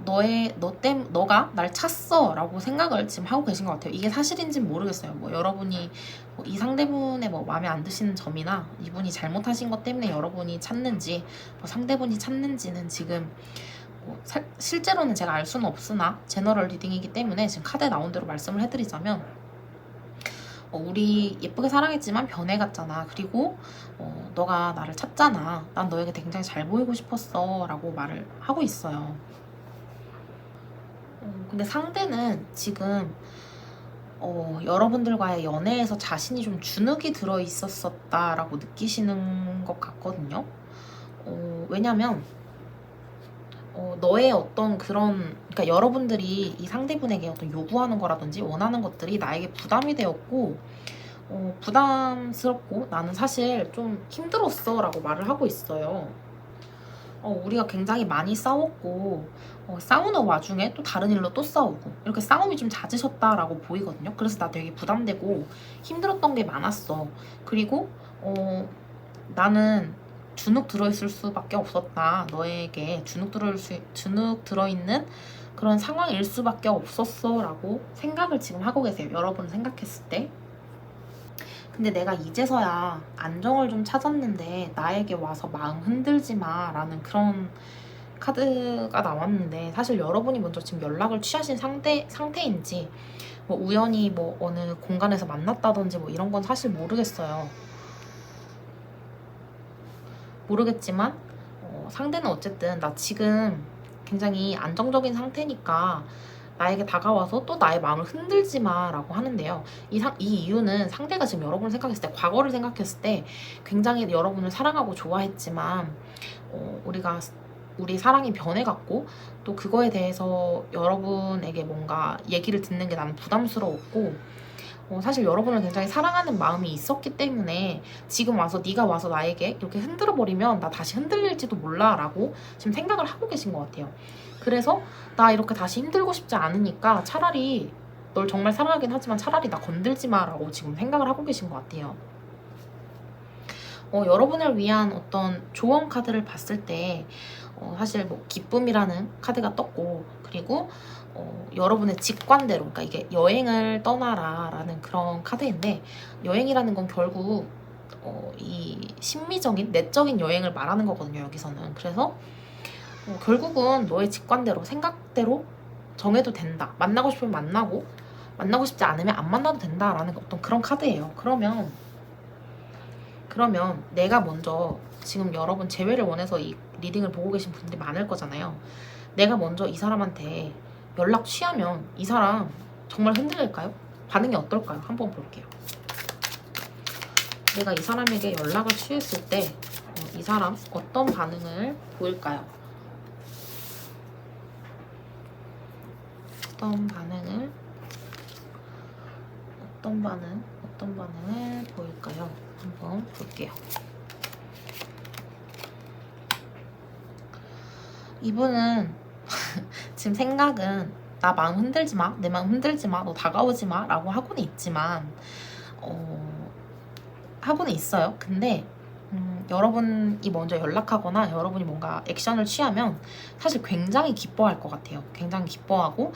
너가 날 찼어 라고 생각을 지금 하고 계신 것 같아요. 이게 사실인지는 모르겠어요. 뭐 여러분이 뭐이 상대분의 뭐 마음에 안 드시는 점이나 이분이 잘못하신 것 때문에 여러분이 찾는지 뭐 상대분이 찾는지는 지금 뭐 실제로는 제가 알 수는 없으나 제너럴 리딩이기 때문에 지금 카드에 나온 대로 말씀을 해드리자면 우리 예쁘게 사랑했지만 변해갔잖아. 그리고 너가 나를 찾잖아. 난 너에게 굉장히 잘 보이고 싶었어 라고 말을 하고 있어요. 근데 상대는 지금 여러분들과의 연애에서 자신이 좀 주눅이 들어 있었다라고 느끼시는 것 같거든요. 왜냐면 너의 어떤 그러니까 여러분들이 이 상대분에게 어떤 요구하는 거라든지 원하는 것들이 나에게 부담이 되었고 부담스럽고 나는 사실 좀 힘들었어 라고 말을 하고 있어요. 우리가 굉장히 많이 싸웠고 싸우는 와중에 또 다른 일로 또 싸우고 이렇게 싸움이 좀 잦으셨다라고 보이거든요. 그래서 나 되게 부담되고 힘들었던 게 많았어. 그리고 나는 주눅 들어있을 수밖에 없었다. 너에게 주눅 들어있는 그런 상황일 수밖에 없었어 라고 생각을 지금 하고 계세요. 여러분 생각했을 때. 근데 내가 이제서야 안정을 좀 찾았는데 나에게 와서 마음 흔들지 마 라는 그런 카드가 나왔는데 사실 여러분이 먼저 지금 연락을 취하신 상태인지 뭐 우연히 뭐 어느 공간에서 만났다든지 뭐 이런 건 사실 모르겠어요. 모르겠지만 상대는 어쨌든 나 지금 굉장히 안정적인 상태니까 나에게 다가와서 또 나의 마음을 흔들지 마 라고 하는데요. 이 이유는 상대가 지금 여러분을 생각했을 때, 과거를 생각했을 때 굉장히 여러분을 사랑하고 좋아했지만 우리 사랑이 변해갔고 또 그거에 대해서 여러분에게 뭔가 얘기를 듣는 게 나는 부담스러웠고 사실 여러분을 굉장히 사랑하는 마음이 있었기 때문에 지금 와서 네가 와서 나에게 이렇게 흔들어 버리면 나 다시 흔들릴지도 몰라 라고 지금 생각을 하고 계신 것 같아요. 그래서 나 이렇게 다시 힘들고 싶지 않으니까 차라리 널 정말 사랑하긴 하지만 차라리 나 건들지 마 라고 지금 생각을 하고 계신 것 같아요. 여러분을 위한 어떤 조언 카드를 봤을 때 사실 뭐 기쁨이라는 카드가 떴고 그리고 여러분의 직관대로 그러니까 이게 여행을 떠나라 라는 그런 카드인데 여행이라는 건 결국 이 심미적인 내적인 여행을 말하는 거거든요. 여기서는. 그래서 결국은 너의 직관대로 생각대로 정해도 된다. 만나고 싶으면 만나고 싶지 않으면 안 만나도 된다라는 어떤 그런 카드예요. 그러면 내가 먼저 지금 여러분 재회를 원해서 이 리딩을 보고 계신 분들이 많을 거잖아요. 내가 먼저 이 사람한테 연락 취하면 이 사람 정말 흔들릴까요? 반응이 어떨까요? 한번 볼게요. 내가 이 사람에게 연락을 취했을 때 이 사람 어떤 반응을 보일까요? 어떤 반응을 보일까요? 한번 볼게요. 이분은 지금 생각은 나 마음 흔들지 마, 내 마음 흔들지 마, 너 다가오지 마 라고 하고는 있지만 하고는 있어요. 근데 여러분이 먼저 연락하거나 여러분이 뭔가 액션을 취하면 사실 굉장히 기뻐할 것 같아요. 굉장히 기뻐하고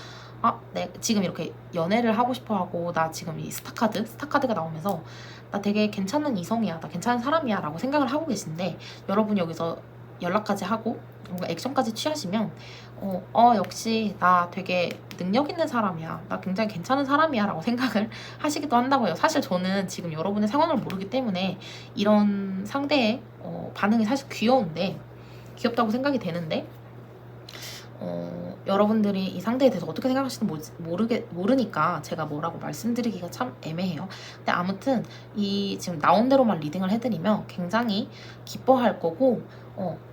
지금 이렇게 연애를 하고 싶어하고 나 지금 이 스타카드가 나오면서 나 되게 괜찮은 이성이야, 나 괜찮은 사람이야 라고 생각을 하고 계신데 여러분이 여기서 연락까지 하고 뭔가 액션까지 취하시면 역시 나 되게 능력 있는 사람이야, 나 굉장히 괜찮은 사람이야 라고 생각을 하시기도 한다고 해요. 사실 저는 지금 여러분의 상황을 모르기 때문에 이런 상대의 반응이 사실 귀엽다고 생각이 되는데 여러분들이 이 상대에 대해서 어떻게 생각하시는지 모르니까 제가 뭐라고 말씀드리기가 참 애매해요. 근데 아무튼 이 지금 나온 대로만 리딩을 해드리면 굉장히 기뻐할 거고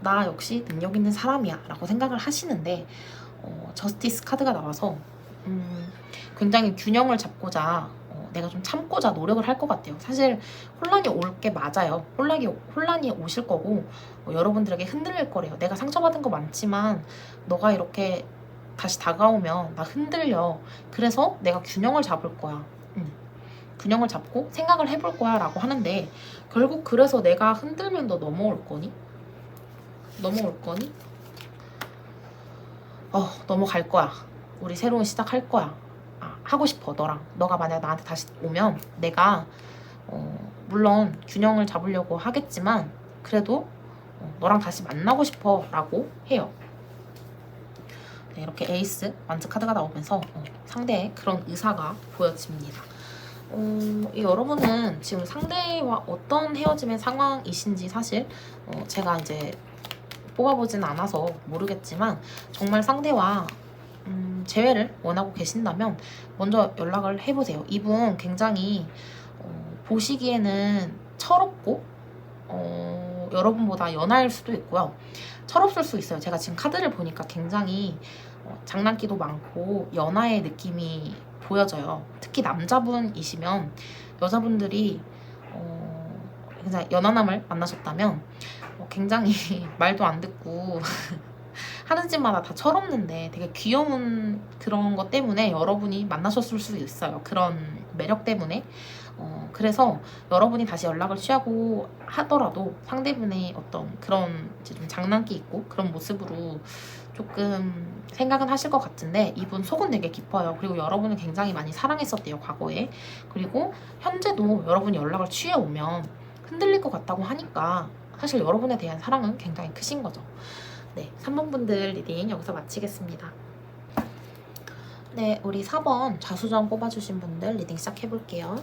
나 역시 능력 있는 사람이야 라고 생각을 하시는데 저스티스 카드가 나와서 굉장히 균형을 잡고자 내가 좀 참고자 노력을 할 것 같아요. 사실 혼란이 올 게 맞아요. 혼란이 오실 거고 여러분들에게 흔들릴 거래요. 내가 상처받은 거 많지만 너가 이렇게 다시 다가오면 나 흔들려. 그래서 내가 균형을 잡을 거야. 균형을 잡고 생각을 해볼 거야 라고 하는데 결국 그래서 내가 흔들면 너 넘어올 거니? 넘어갈 거야. 우리 새로운 시작할 거야. 하고 싶어 너랑. 너가 만약 나한테 다시 오면 내가 물론 균형을 잡으려고 하겠지만 그래도 너랑 다시 만나고 싶어 라고 해요. 네, 이렇게 에이스 완즈 카드가 나오면서 상대의 그런 의사가 보여집니다. 여러분은 지금 상대와 어떤 헤어짐의 상황이신지 사실 제가 이제 뽑아보진 않아서 모르겠지만 정말 상대와 재회를 원하고 계신다면 먼저 연락을 해보세요. 이분 굉장히 보시기에는 철없고 여러분보다 연하일 수도 있고요. 철없을 수 있어요. 제가 지금 카드를 보니까 굉장히 장난기도 많고 연하의 느낌이 보여져요. 특히 남자분이시면 여자분들이 굉장히 연하남을 만나셨다면 굉장히 말도 안 듣고 하는 짓마다 다 철없는데 되게 귀여운 그런 것 때문에 여러분이 만나셨을 수도 있어요. 그런 매력 때문에. 그래서 여러분이 다시 연락을 취하고 하더라도 상대분의 어떤 그런 이제 좀 장난기 있고 그런 모습으로 조금 생각은 하실 것 같은데 이분 속은 되게 깊어요. 그리고 여러분을 굉장히 많이 사랑했었대요, 과거에. 그리고 현재도 여러분이 연락을 취해오면 흔들릴 것 같다고 하니까 사실 여러분에 대한 사랑은 굉장히 크신 거죠. 네, 3번 분들 리딩 여기서 마치겠습니다. 네, 우리 4번 자수정 뽑아주신 분들 리딩 시작해볼게요.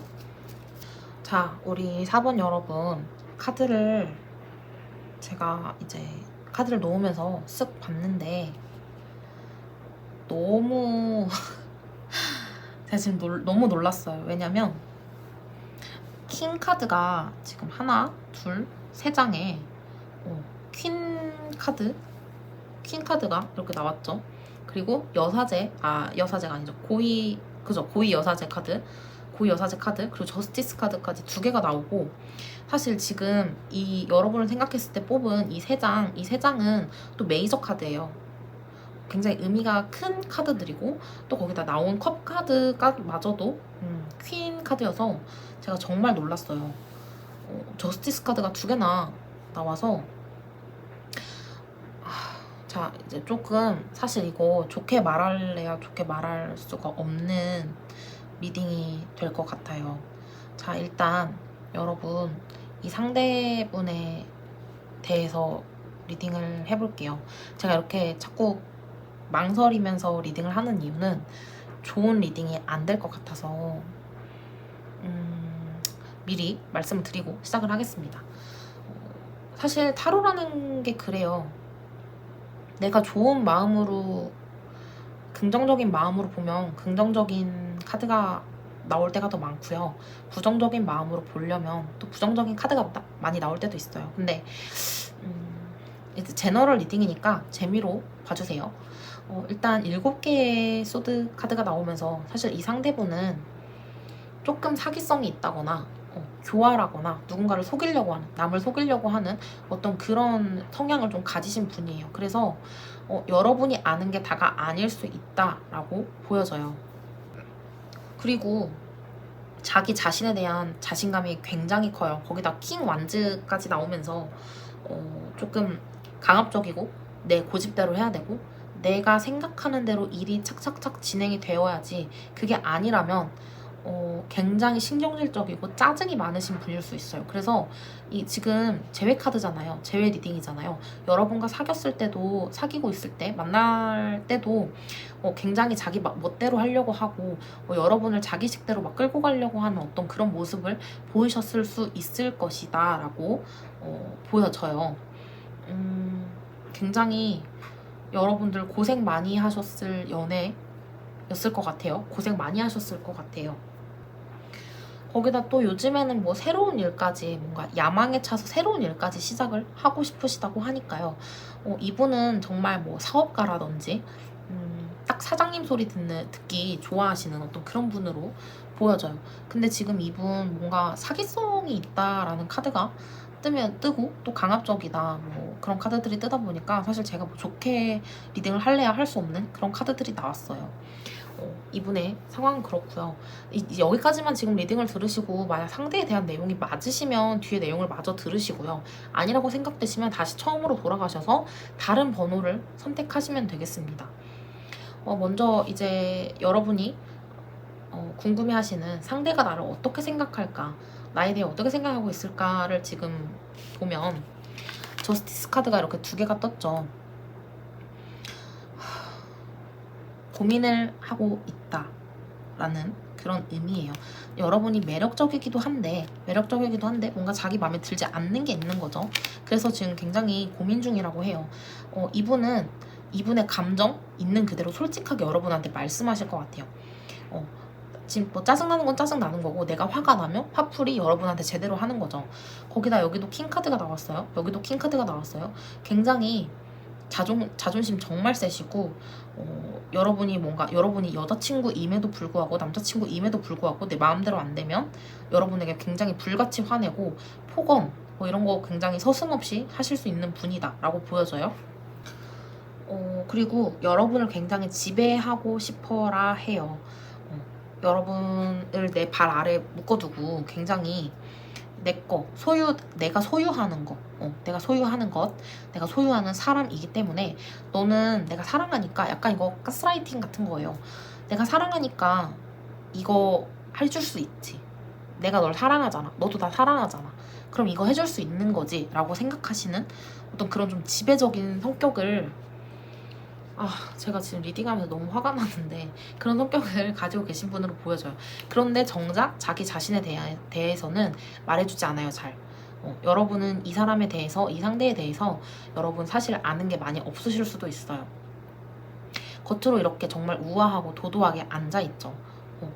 자, 우리 4번 여러분, 카드를 제가 이제 카드를 놓으면서 쓱 봤는데 너무 제가 지금 너무 놀랐어요. 왜냐면 킹 카드가 지금 하나, 둘, 세 장에 퀸 카드가 이렇게 나왔죠. 그리고 여사제가 아니죠. 고위 여사제 카드, 그리고 저스티스 카드까지 두 개가 나오고, 사실 지금 이 여러분을 생각했을 때 뽑은 이 세 장은 또 메이저 카드예요. 굉장히 의미가 큰 카드들이고, 또 거기다 나온 컵 카드가 마저도 퀸 카드여서 제가 정말 놀랐어요. 저스티스 카드가 두 개나 나와서 자, 이제 조금 사실 이거 좋게 말할래야 좋게 말할 수가 없는 리딩이 될 것 같아요. 자, 일단 여러분 이 상대분에 대해서 리딩을 해볼게요. 제가 이렇게 자꾸 망설이면서 리딩을 하는 이유는 좋은 리딩이 안 될 것 같아서 미리 말씀을 드리고 시작을 하겠습니다. 사실 타로라는 게 그래요. 내가 좋은 마음으로, 긍정적인 마음으로 보면 긍정적인 카드가 나올 때가 더 많고요. 부정적인 마음으로 보려면 또 부정적인 카드가 많이 나올 때도 있어요. 근데 이제 제너럴 리딩이니까 재미로 봐주세요. 일단 7개의 소드 카드가 나오면서 사실 이 상대분은 조금 사기성이 있다거나 교활하거나 누군가를 속이려고 하는, 남을 속이려고 하는 어떤 그런 성향을 좀 가지신 분이에요. 그래서 여러분이 아는 게 다가 아닐 수 있다라고 보여져요. 그리고 자기 자신에 대한 자신감이 굉장히 커요. 거기다 킹 완즈까지 나오면서 조금 강압적이고 내 고집대로 해야 되고 내가 생각하는 대로 일이 착착착 진행이 되어야지, 그게 아니라면 굉장히 신경질적이고 짜증이 많으신 분일 수 있어요. 그래서 이 지금 재회 카드잖아요. 재회 리딩이잖아요. 여러분과 사귀고 있을 때, 만날 때도 굉장히 자기 멋대로 하려고 하고 여러분을 자기식대로 막 끌고 가려고 하는 어떤 그런 모습을 보이셨을 수 있을 것이다 라고 보여져요. 굉장히 여러분들 고생 많이 하셨을 연애였을 것 같아요. 고생 많이 하셨을 것 같아요. 거기다 또 요즘에는 뭐 새로운 일까지, 뭔가 야망에 차서 새로운 일까지 시작을 하고 싶으시다고 하니까요. 이분은 정말 뭐 사업가라든지 딱 사장님 소리 듣기 좋아하시는 어떤 그런 분으로 보여져요. 근데 지금 이분 뭔가 사기성이 있다라는 카드가 뜨고 또 강압적이다 뭐 그런 카드들이 뜨다 보니까 사실 제가 뭐 좋게 리딩을 할래야 할 수 없는 그런 카드들이 나왔어요. 이분의 상황은 그렇고요. 여기까지만 지금 리딩을 들으시고 만약 상대에 대한 내용이 맞으시면 뒤에 내용을 마저 들으시고요. 아니라고 생각되시면 다시 처음으로 돌아가셔서 다른 번호를 선택하시면 되겠습니다. 먼저 이제 여러분이 궁금해하시는 상대가 나를 어떻게 생각할까, 나에 대해 어떻게 생각하고 있을까를 지금 보면 저스티스 카드가 이렇게 두 개가 떴죠. 고민을 하고 있다라는 그런 의미예요. 여러분이 매력적이기도 한데 뭔가 자기 마음에 들지 않는 게 있는 거죠. 그래서 지금 굉장히 고민 중이라고 해요. 이분의 감정 있는 그대로 솔직하게 여러분한테 말씀하실 것 같아요. 지금 뭐 짜증나는 건 짜증나는 거고, 내가 화가 나면 화풀이 여러분한테 제대로 하는 거죠. 거기다 여기도 킹카드가 나왔어요. 여기도 킹카드가 나왔어요. 굉장히 자존심 정말 세시고, 여러분이 여자친구임에도 불구하고 남자친구임에도 불구하고 내 마음대로 안 되면 여러분에게 굉장히 불같이 화내고 폭언 뭐 이런 거 굉장히 서슴없이 하실 수 있는 분이다 라고 보여져요. 그리고 여러분을 굉장히 지배하고 싶어라 해요. 여러분을 내 발 아래 묶어두고 굉장히 내가 소유하는 것, 내가 소유하는 사람이기 때문에 너는 내가 사랑하니까, 약간 이거 가스라이팅 같은 거예요. 내가 사랑하니까 이거 해줄 수 있지. 내가 널 사랑하잖아. 너도 나 사랑하잖아. 그럼 이거 해줄 수 있는 거지 라고 생각하시는 어떤 그런 좀 지배적인 성격을, 제가 지금 리딩하면서 너무 화가 나는데 그런 성격을 가지고 계신 분으로 보여져요. 그런데 정작 자기 자신에 대해서는 말해주지 않아요, 잘. 여러분은 이 사람에 대해서, 이 상대에 대해서 여러분 사실 아는 게 많이 없으실 수도 있어요. 겉으로 이렇게 정말 우아하고 도도하게 앉아있죠.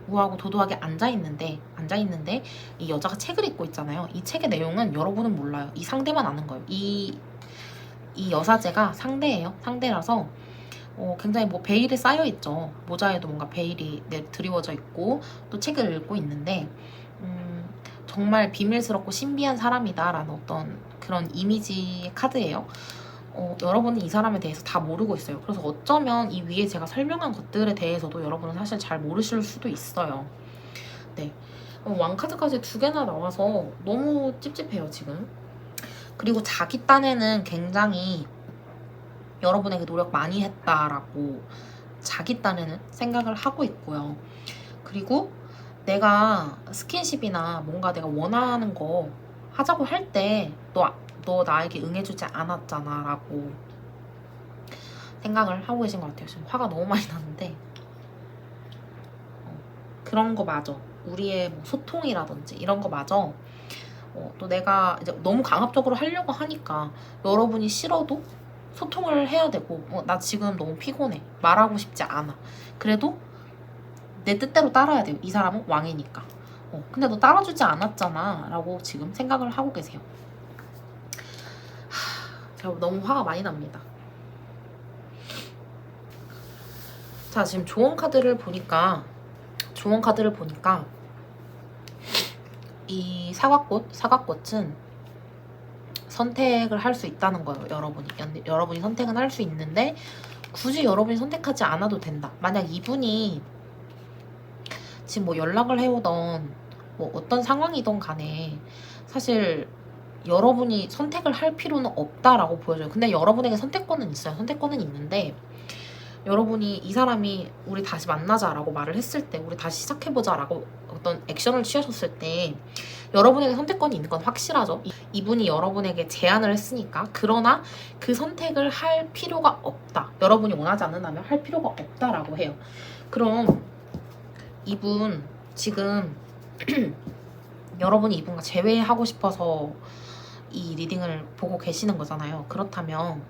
우아하고 도도하게 앉아있는데 이 여자가 책을 읽고 있잖아요. 이 책의 내용은 여러분은 몰라요. 이 상대만 아는 거예요. 이 여사제가 상대예요. 상대라서 굉장히 뭐 베일이 쌓여있죠. 모자에도 뭔가 베일이 드리워져 있고 또 책을 읽고 있는데 정말 비밀스럽고 신비한 사람이다라는 어떤 그런 이미지 카드예요. 여러분은 이 사람에 대해서 다 모르고 있어요. 그래서 어쩌면 이 위에 제가 설명한 것들에 대해서도 여러분은 사실 잘 모르실 수도 있어요. 네, 왕카드까지 두 개나 나와서 너무 찝찝해요 지금. 그리고 자기 딴에는 굉장히 여러분에게 노력 많이 했다라고 자기 딴에는 생각을 하고 있고요. 그리고 내가 스킨십이나 뭔가 내가 원하는 거 하자고 할 때 너 나에게 응해주지 않았잖아 라고 생각을 하고 계신 것 같아요. 지금 화가 너무 많이 나는데 그런 거 마저, 우리의 뭐 소통이라든지 이런 거 마저 또 내가 이제 너무 강압적으로 하려고 하니까 여러분이 싫어도 소통을 해야 되고, 나 지금 너무 피곤해, 말하고 싶지 않아, 그래도 내 뜻대로 따라야 돼요. 이 사람은 왕이니까. 근데 너 따라주지 않았잖아 라고 지금 생각을 하고 계세요. 제가 너무 화가 많이 납니다. 자, 지금 조언 카드를 보니까 이 사과꽃은 선택을 할 수 있다는 거예요. 여러분이 선택은 할 수 있는데 굳이 여러분이 선택하지 않아도 된다. 만약 이분이 지금 뭐 연락을 해오던 뭐 어떤 상황이든 간에 사실 여러분이 선택을 할 필요는 없다라고 보여져요. 근데 여러분에게 선택권은 있어요. 선택권은 있는데 여러분이 이 사람이 우리 다시 만나자라고 말을 했을 때, 우리 다시 시작해보자라고 어떤 액션을 취하셨을 때 여러분에게 선택권이 있는 건 확실하죠. 이분이 여러분에게 제안을 했으니까. 그러나 그 선택을 할 필요가 없다. 여러분이 원하지 않는다면 할 필요가 없다라고 해요. 그럼 이분 지금 여러분이 이분과 재회하고 싶어서 이 리딩을 보고 계시는 거잖아요. 그렇다면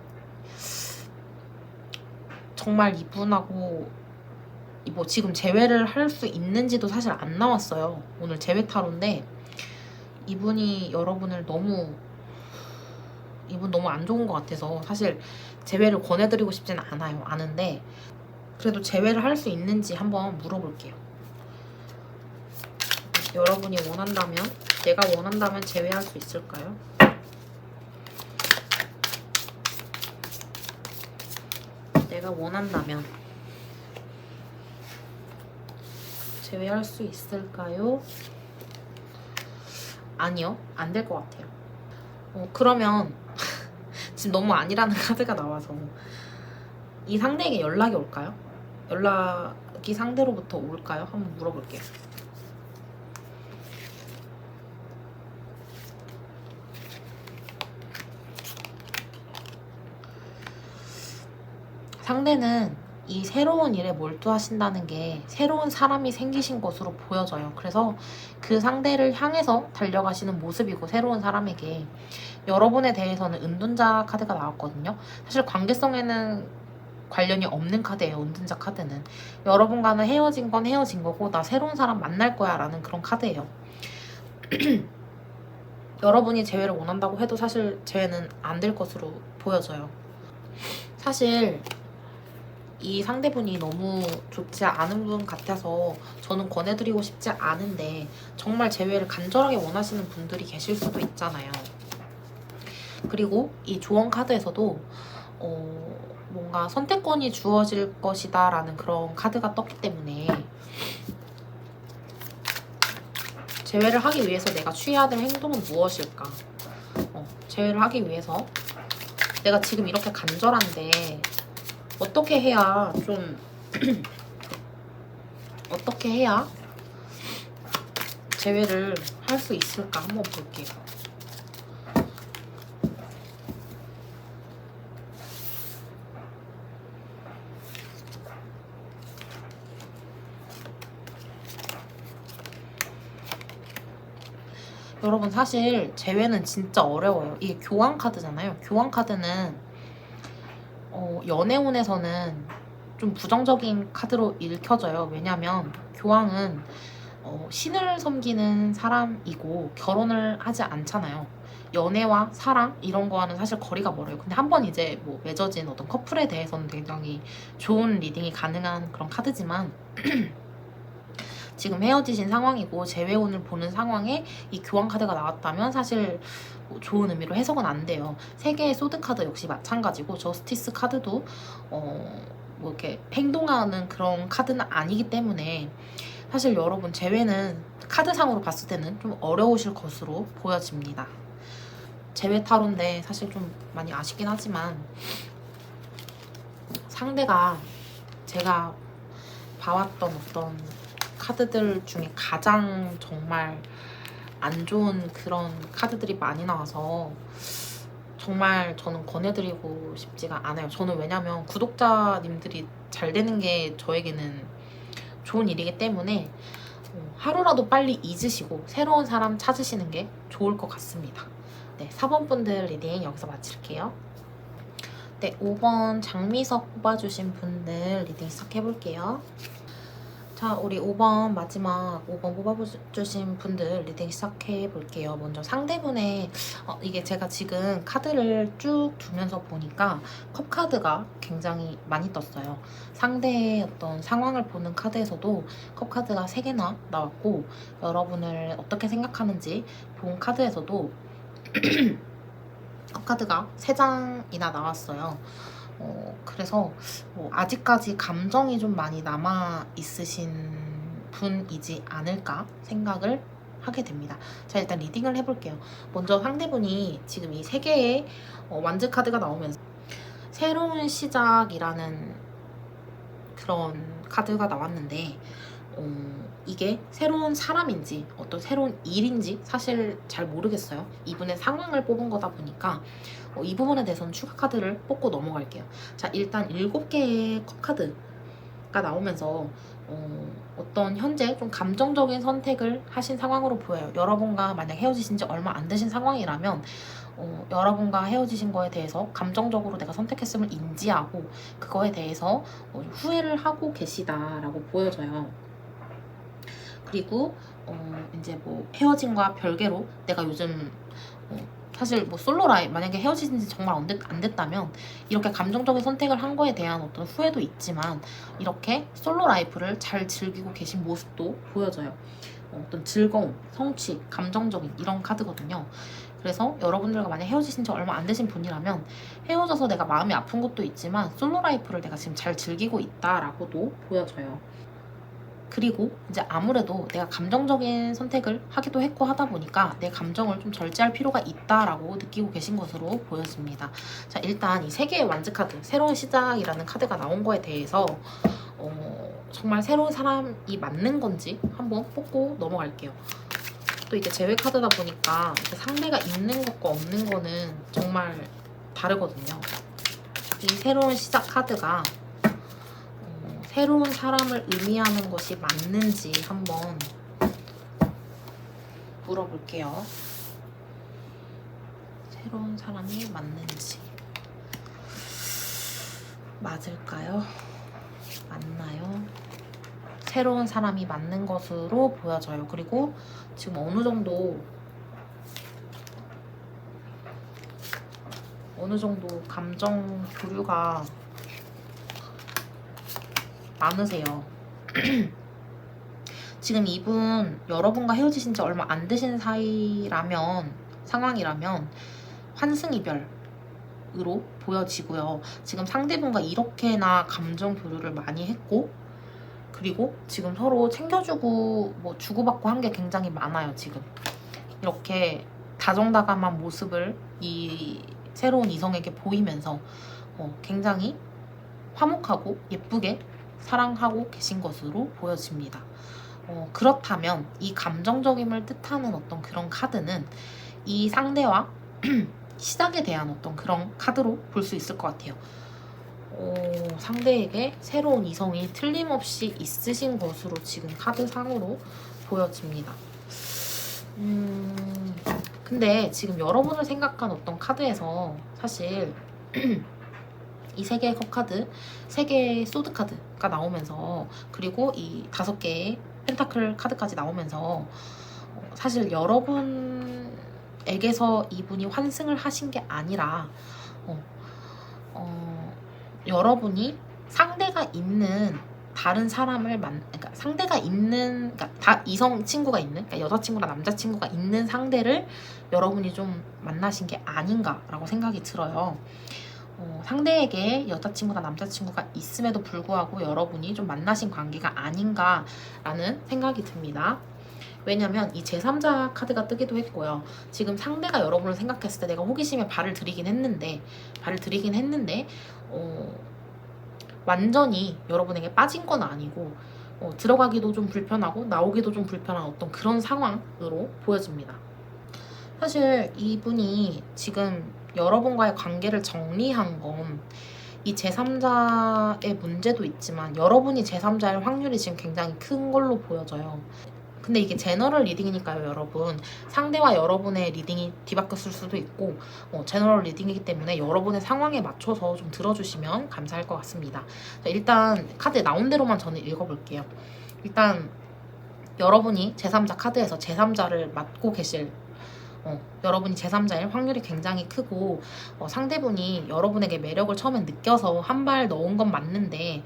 정말 이분하고 뭐 지금 재회를 할 수 있는지도 사실 안 나왔어요. 오늘 재회 타로인데 이분이 여러분을 너무 안 좋은 것 같아서 사실 재회를 권해드리고 싶진 않아요. 아는데 그래도 재회를 할 수 있는지 한번 물어볼게요. 여러분이 원한다면, 내가 원한다면 재회할 수 있을까요? 내가 원한다면 제외할 수 있을까요? 아니요, 안 될 것 같아요. 그러면 지금 너무 아니라는 카드가 나와서 이 상대에게 연락이 올까요? 연락이 상대로부터 올까요? 한번 물어볼게요. 상대는 이 새로운 일에 몰두하신다는 게 새로운 사람이 생기신 것으로 보여져요. 그래서 그 상대를 향해서 달려가시는 모습이고, 새로운 사람에게 여러분에 대해서는 은둔자 카드가 나왔거든요. 사실 관계성에는 관련이 없는 카드예요. 은둔자 카드는 여러분과는 헤어진 건 헤어진 거고, 나 새로운 사람 만날 거야 라는 그런 카드예요. 여러분이 재회를 원한다고 해도 사실 재회는 안 될 것으로 보여져요. 사실 이 상대분이 너무 좋지 않은 분 같아서 저는 권해드리고 싶지 않은데, 정말 재회를 간절하게 원하시는 분들이 계실 수도 있잖아요. 그리고 이 조언 카드에서도 뭔가 선택권이 주어질 것이다 라는 그런 카드가 떴기 때문에, 재회를 하기 위해서 내가 취해야 될 행동은 무엇일까? 재회를 하기 위해서 내가 지금 이렇게 간절한데 어떻게 해야 좀 어떻게 해야 재회를 할 수 있을까 한번 볼게요. 여러분, 사실 재회는 진짜 어려워요. 이게 교환 카드잖아요. 교환 카드는 연애운에서는 좀 부정적인 카드로 읽혀져요. 왜냐면 교황은 신을 섬기는 사람이고 결혼을 하지 않잖아요. 연애와 사랑 이런 거와는 사실 거리가 멀어요. 근데 한번 이제 뭐 맺어진 어떤 커플에 대해서는 굉장히 좋은 리딩이 가능한 그런 카드지만 지금 헤어지신 상황이고 재회운을 보는 상황에 이 교환 카드가 나왔다면 사실 뭐 좋은 의미로 해석은 안 돼요. 세 개의 소드 카드 역시 마찬가지고, 저스티스 카드도 뭐 이렇게 행동하는 그런 카드는 아니기 때문에 사실 여러분 재회는 카드상으로 봤을 때는 좀 어려우실 것으로 보여집니다. 재회 타로인데 사실 좀 많이 아쉽긴 하지만, 상대가 제가 봐왔던 어떤 카드들 중에 가장 정말 안 좋은 그런 카드들이 많이 나와서 정말 저는 권해드리고 싶지가 않아요. 저는 왜냐면 구독자님들이 잘 되는 게 저에게는 좋은 일이기 때문에 하루라도 빨리 잊으시고 새로운 사람 찾으시는 게 좋을 것 같습니다. 네, 4번 분들 리딩 여기서 마칠게요. 네, 5번 장미석 뽑아주신 분들 리딩 시작해볼게요. 자, 우리 5번 마지막 5번 뽑아주신 분들 리딩 시작해볼게요. 먼저 상대분의 이게 제가 지금 카드를 쭉 두면서 보니까 컵 카드가 굉장히 많이 떴어요. 상대의 어떤 상황을 보는 카드에서도 컵 카드가 3개나 나왔고, 여러분을 어떻게 생각하는지 본 카드에서도 컵 카드가 3장이나 나왔어요. 그래서 뭐 아직까지 감정이 좀 많이 남아 있으신 분이지 않을까 생각을 하게 됩니다. 자, 일단 리딩을 해볼게요. 먼저 상대분이 지금 이 3개의 완즈 카드가 나오면서 새로운 시작이라는 그런 카드가 나왔는데, 이게 새로운 사람인지 어떤 새로운 일인지 사실 잘 모르겠어요. 이분의 상황을 뽑은 거다 보니까 이 부분에 대해서는 추가 카드를 뽑고 넘어갈게요. 자, 일단 7개의 컵 카드가 나오면서 어떤 현재 좀 감정적인 선택을 하신 상황으로 보여요. 여러분과 만약 헤어지신 지 얼마 안 되신 상황이라면 여러분과 헤어지신 거에 대해서 감정적으로 내가 선택했음을 인지하고 그거에 대해서 후회를 하고 계시다라고 보여져요. 그리고 이제 뭐 헤어짐과 별개로 내가 요즘 사실 뭐 솔로 라이프, 만약에 헤어진 지 정말 안 됐다면 이렇게 감정적인 선택을 한 거에 대한 어떤 후회도 있지만, 이렇게 솔로 라이프를 잘 즐기고 계신 모습도 보여져요. 어떤 즐거움, 성취, 감정적인 이런 카드거든요. 그래서 여러분들과 만약 헤어지신 지 얼마 안 되신 분이라면 헤어져서 내가 마음이 아픈 것도 있지만 솔로 라이프를 내가 지금 잘 즐기고 있다라고도 보여져요. 그리고 이제 아무래도 내가 감정적인 선택을 하기도 했고 하다 보니까 내 감정을 좀 절제할 필요가 있다라고 느끼고 계신 것으로 보여집니다. 자, 일단 이 3개의 완즈 카드, 새로운 시작이라는 카드가 나온 거에 대해서 정말 새로운 사람이 맞는 건지 한번 뽑고 넘어갈게요. 또 이게 제외 카드다 보니까 이렇게 상대가 있는 것과 없는 거는 정말 다르거든요. 이 새로운 시작 카드가 새로운 사람을 의미하는 것이 맞는지 한번 물어볼게요. 새로운 사람이 맞는지. 맞을까요? 맞나요? 새로운 사람이 맞는 것으로 보여져요. 그리고 지금 어느 정도 감정 교류가 많으세요. 지금 이분 여러분과 헤어지신 지 얼마 안 되신 상황이라면 환승이별으로 보여지고요. 지금 상대분과 이렇게나 감정 교류를 많이 했고, 그리고 지금 서로 챙겨주고 뭐 주고받고 한 게 굉장히 많아요. 지금 이렇게 다정다감한 모습을 이 새로운 이성에게 보이면서 굉장히 화목하고 예쁘게 사랑하고 계신 것으로 보여집니다. 그렇다면 이 감정적임을 뜻하는 어떤 그런 카드는 이 상대와 시작에 대한 어떤 그런 카드로 볼 수 있을 것 같아요. 상대에게 새로운 이성이 틀림없이 있으신 것으로 지금 카드상으로 보여집니다. 근데 지금 여러분을 생각한 어떤 카드에서 사실 이 3개의 컵 카드, 3개의 소드 카드가 나오면서, 그리고 이 5개의 펜타클 카드까지 나오면서 사실 여러분에게서 이분이 환승을 하신 게 아니라 여러분이 상대가 있는 다른 사람을 그러니까 상대가 있는, 그러니까 다 이성 친구가 있는, 그러니까 여자친구나 남자친구가 있는 상대를 여러분이 좀 만나신 게 아닌가라고 생각이 들어요. 상대에게 여자친구나 남자친구가 있음에도 불구하고 여러분이 좀 만나신 관계가 아닌가라는 생각이 듭니다. 왜냐면 이 제3자 카드가 뜨기도 했고요. 지금 상대가 여러분을 생각했을 때 내가 호기심에 발을 들이긴 했는데 완전히 여러분에게 빠진 건 아니고 들어가기도 좀 불편하고 나오기도 좀 불편한 어떤 그런 상황으로 보여집니다. 사실 이분이 지금 여러분과의 관계를 정리한 건 이 제3자의 문제도 있지만 여러분이 제3자일 확률이 지금 굉장히 큰 걸로 보여져요. 근데 이게 제너럴 리딩이니까요, 여러분. 상대와 여러분의 리딩이 뒤바뀌었을 수도 있고 제너럴 리딩이기 때문에 여러분의 상황에 맞춰서 좀 들어주시면 감사할 것 같습니다. 자, 일단 카드에 나온 대로만 저는 읽어볼게요. 일단 여러분이 제3자 카드에서 제3자를 맡고 계실 여러분이 제3자일 확률이 굉장히 크고 상대분이 여러분에게 매력을 처음엔 느껴서 한 발 넣은 건 맞는데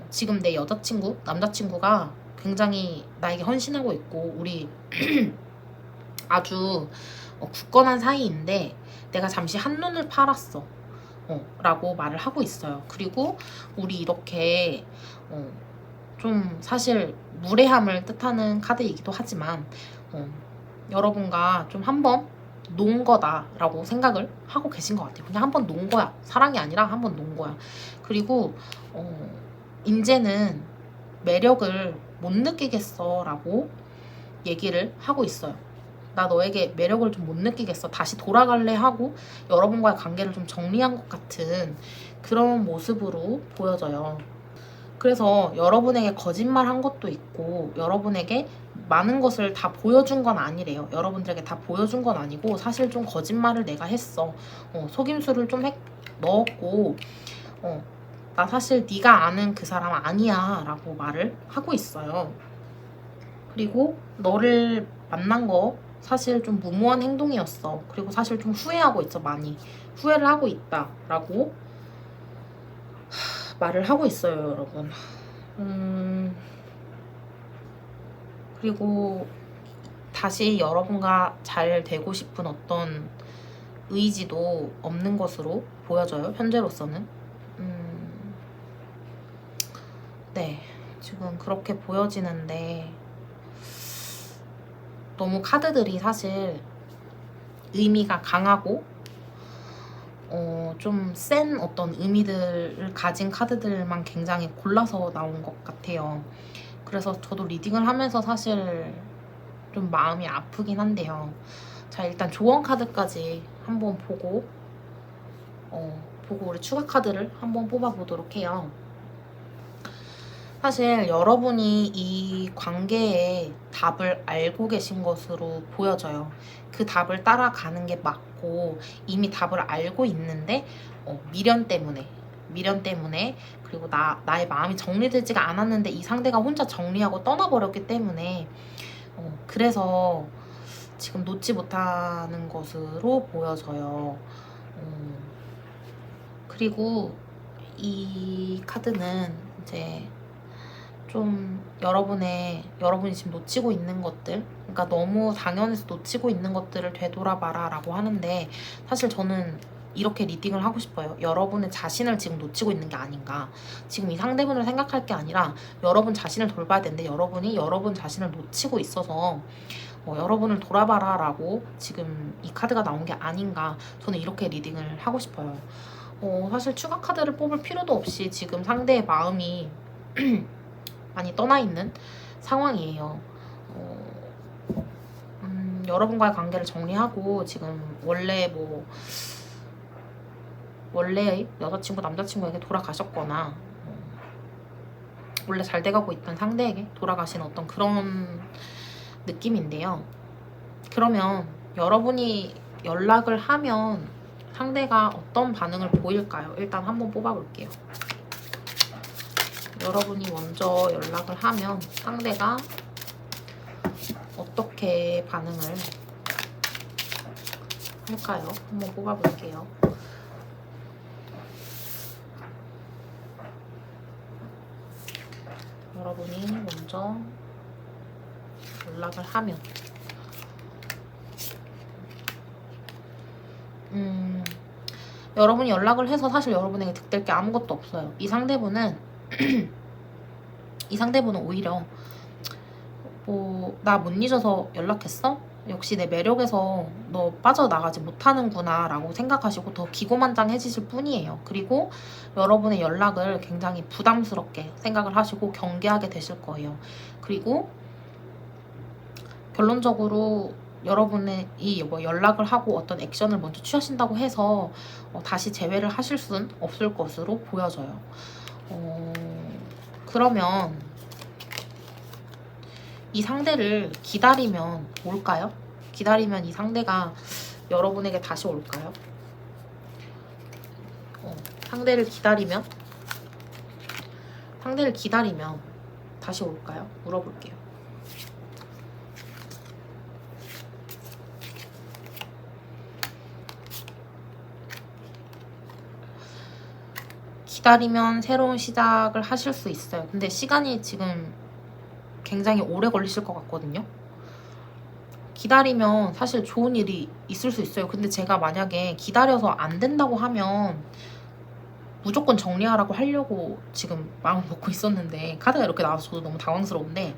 지금 내 여자친구, 남자친구가 굉장히 나에게 헌신하고 있고 우리 아주 굳건한 사이인데 내가 잠시 한눈을 팔았어 라고 말을 하고 있어요. 그리고 우리 이렇게 좀 사실 무례함을 뜻하는 카드이기도 하지만 여러분과 좀 한번 논 거다라고 생각을 하고 계신 것 같아요. 그냥 한번 논 거야. 사랑이 아니라 한번 논 거야. 그리고 이제는 매력을 못 느끼겠어 라고 얘기를 하고 있어요. 나 너에게 매력을 좀 못 느끼겠어. 다시 돌아갈래 하고 여러분과의 관계를 좀 정리한 것 같은 그런 모습으로 보여져요. 그래서 여러분에게 거짓말한 것도 있고 여러분에게 많은 것을 다 보여준 건 아니래요. 여러분들에게 다 보여준 건 아니고 사실 좀 거짓말을 내가 했어. 속임수를 좀 넣었고 나 사실 네가 아는 그 사람 아니야 라고 말을 하고 있어요. 그리고 너를 만난 거 사실 좀 무모한 행동이었어. 그리고 사실 좀 후회하고 있어. 많이 후회를 하고 있다 라고 말을 하고 있어요, 여러분. 그리고 다시 여러분과 잘 되고 싶은 어떤 의지도 없는 것으로 보여져요, 현재로서는. 네, 지금 그렇게 보여지는데 너무 카드들이 사실 의미가 강하고 좀 센 어떤 의미들을 가진 카드들만 굉장히 골라서 나온 것 같아요. 그래서 저도 리딩을 하면서 사실 좀 마음이 아프긴 한데요. 자, 일단 조언 카드까지 한번 보고 우리 추가 카드를 한번 뽑아보도록 해요. 사실 여러분이 이 관계의 답을 알고 계신 것으로 보여져요. 그 답을 따라가는 게 맞고 이미 답을 알고 있는데 미련 때문에 그리고 나의 마음이 정리되지가 않았는데 이 상대가 혼자 정리하고 떠나버렸기 때문에 그래서 지금 놓지 못하는 것으로 보여져요. 그리고 이 카드는 이제 좀 여러분이 지금 놓치고 있는 것들, 그러니까 너무 당연해서 놓치고 있는 것들을 되돌아봐라 라고 하는데, 사실 저는 이렇게 리딩을 하고 싶어요. 여러분의 자신을 지금 놓치고 있는 게 아닌가. 지금 이 상대분을 생각할 게 아니라 여러분 자신을 돌봐야 되는데 여러분이 여러분 자신을 놓치고 있어서 여러분을 돌아봐라 라고 지금 이 카드가 나온 게 아닌가. 저는 이렇게 리딩을 하고 싶어요. 사실 추가 카드를 뽑을 필요도 없이 지금 상대의 마음이 많이 떠나 있는 상황이에요. 여러분과의 관계를 정리하고 지금 원래의 여자친구, 남자친구에게 돌아가셨거나 원래 잘 돼가고 있던 상대에게 돌아가신 어떤 그런 느낌인데요. 그러면 여러분이 연락을 하면 상대가 어떤 반응을 보일까요? 일단 한번 뽑아볼게요. 여러분이 먼저 연락을 하면 상대가 어떻게 반응을 할까요? 한번 뽑아볼게요. 여러분이 먼저 연락을 하면 여러분이 연락을 해서 사실 여러분에게 득될 게 아무것도 없어요. 이 상대분은 오히려 나 못 잊어서 연락했어? 역시 내 매력에서 너 빠져나가지 못하는구나 라고 생각하시고 더 기고만장해지실 뿐이에요. 그리고 여러분의 연락을 굉장히 부담스럽게 생각을 하시고 경계하게 되실 거예요. 그리고 결론적으로 여러분이 연락을 하고 어떤 액션을 먼저 취하신다고 해서 다시 재회를 하실 수는 없을 것으로 보여져요. 그러면 이 상대를 기다리면 올까요? 기다리면 이 상대가 여러분에게 다시 올까요? 상대를 기다리면 다시 올까요? 물어볼게요. 기다리면 새로운 시작을 하실 수 있어요. 근데 시간이 지금 굉장히 오래 걸리실 것 같거든요. 기다리면 사실 좋은 일이 있을 수 있어요. 근데 제가 만약에 기다려서 안 된다고 하면 무조건 정리하라고 하려고 지금 마음을 먹고 있었는데 카드가 이렇게 나와서 저도 너무 당황스러운데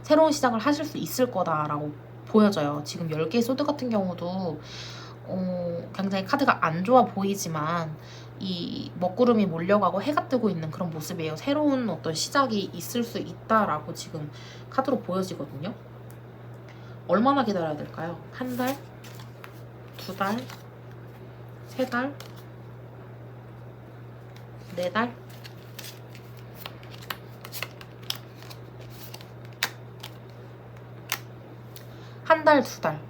새로운 시작을 하실 수 있을 거다라고 보여져요. 지금 10개의 소드 같은 경우도 굉장히 카드가 안 좋아 보이지만 이 먹구름이 몰려가고 해가 뜨고 있는 그런 모습이에요. 새로운 어떤 시작이 있을 수 있다라고 지금 카드로 보여지거든요. 얼마나 기다려야 될까요? 한 달? 2달? 3달? 4달? 한 달, 2달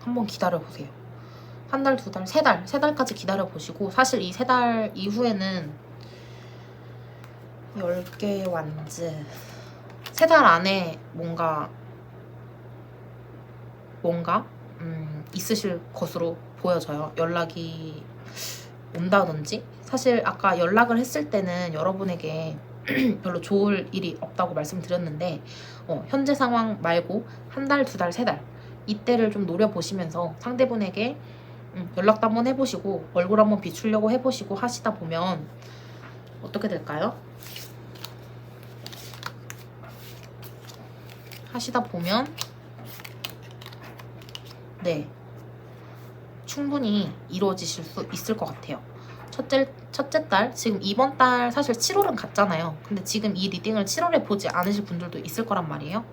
한번 기다려보세요. 한 달, 2달, 3달, 3달까지 기다려보시고 사실 이 3달 이후에는 10개의 완즈 3달 안에 뭔가 있으실 것으로 보여져요. 연락이 온다든지 사실 아까 연락을 했을 때는 여러분에게 별로 좋을 일이 없다고 말씀드렸는데 현재 상황 말고 한 달, 2달, 3달 이때를 좀 노려보시면서 상대분에게 연락도 한번 해보시고 얼굴 한번 비추려고 해보시고 하시다 보면 어떻게 될까요? 하시다 보면 네 충분히 이루어지실 수 있을 것 같아요. 첫째 달, 지금 이번 달 사실 7월은 갔잖아요. 근데 지금 이 리딩을 7월에 보지 않으실 분들도 있을 거란 말이에요.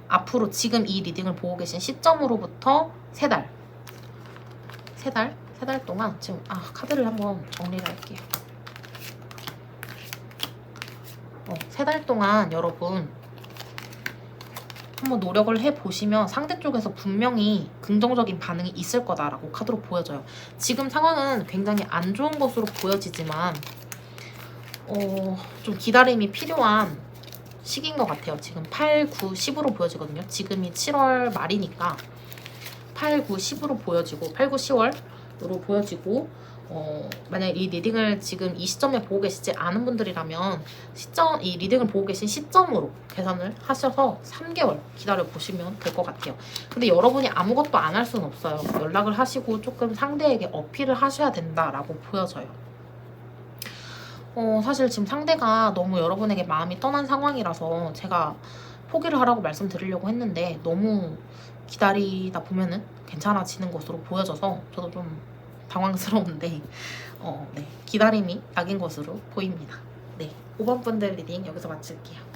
앞으로 지금 이 리딩을 보고 계신 시점으로부터 3달 동안 지금 카드를 한번 정리를 할게요. 3달 동안 여러분 한번 노력을 해보시면 상대 쪽에서 분명히 긍정적인 반응이 있을 거다라고 카드로 보여져요. 지금 상황은 굉장히 안 좋은 것으로 보여지지만 좀 기다림이 필요한 시기인 것 같아요. 지금 8, 9, 10으로 보여지거든요. 지금이 7월 말이니까 8, 9, 10으로 보여지고 8, 9, 10월으로 보여지고 만약에 이 리딩을 지금 이 시점에 보고 계시지 않은 분들이라면 이 리딩을 보고 계신 시점으로 계산을 하셔서 3개월 기다려 보시면 될 것 같아요. 근데 여러분이 아무것도 안 할 수는 없어요. 연락을 하시고 조금 상대에게 어필을 하셔야 된다라고 보여져요. 사실 지금 상대가 너무 여러분에게 마음이 떠난 상황이라서 제가 포기를 하라고 말씀드리려고 했는데 너무 기다리다 보면은 괜찮아지는 것으로 보여져서 저도 좀 당황스러운데 네, 기다림이 약인 것으로 보입니다. 네, 5번 분들 리딩 여기서 마칠게요.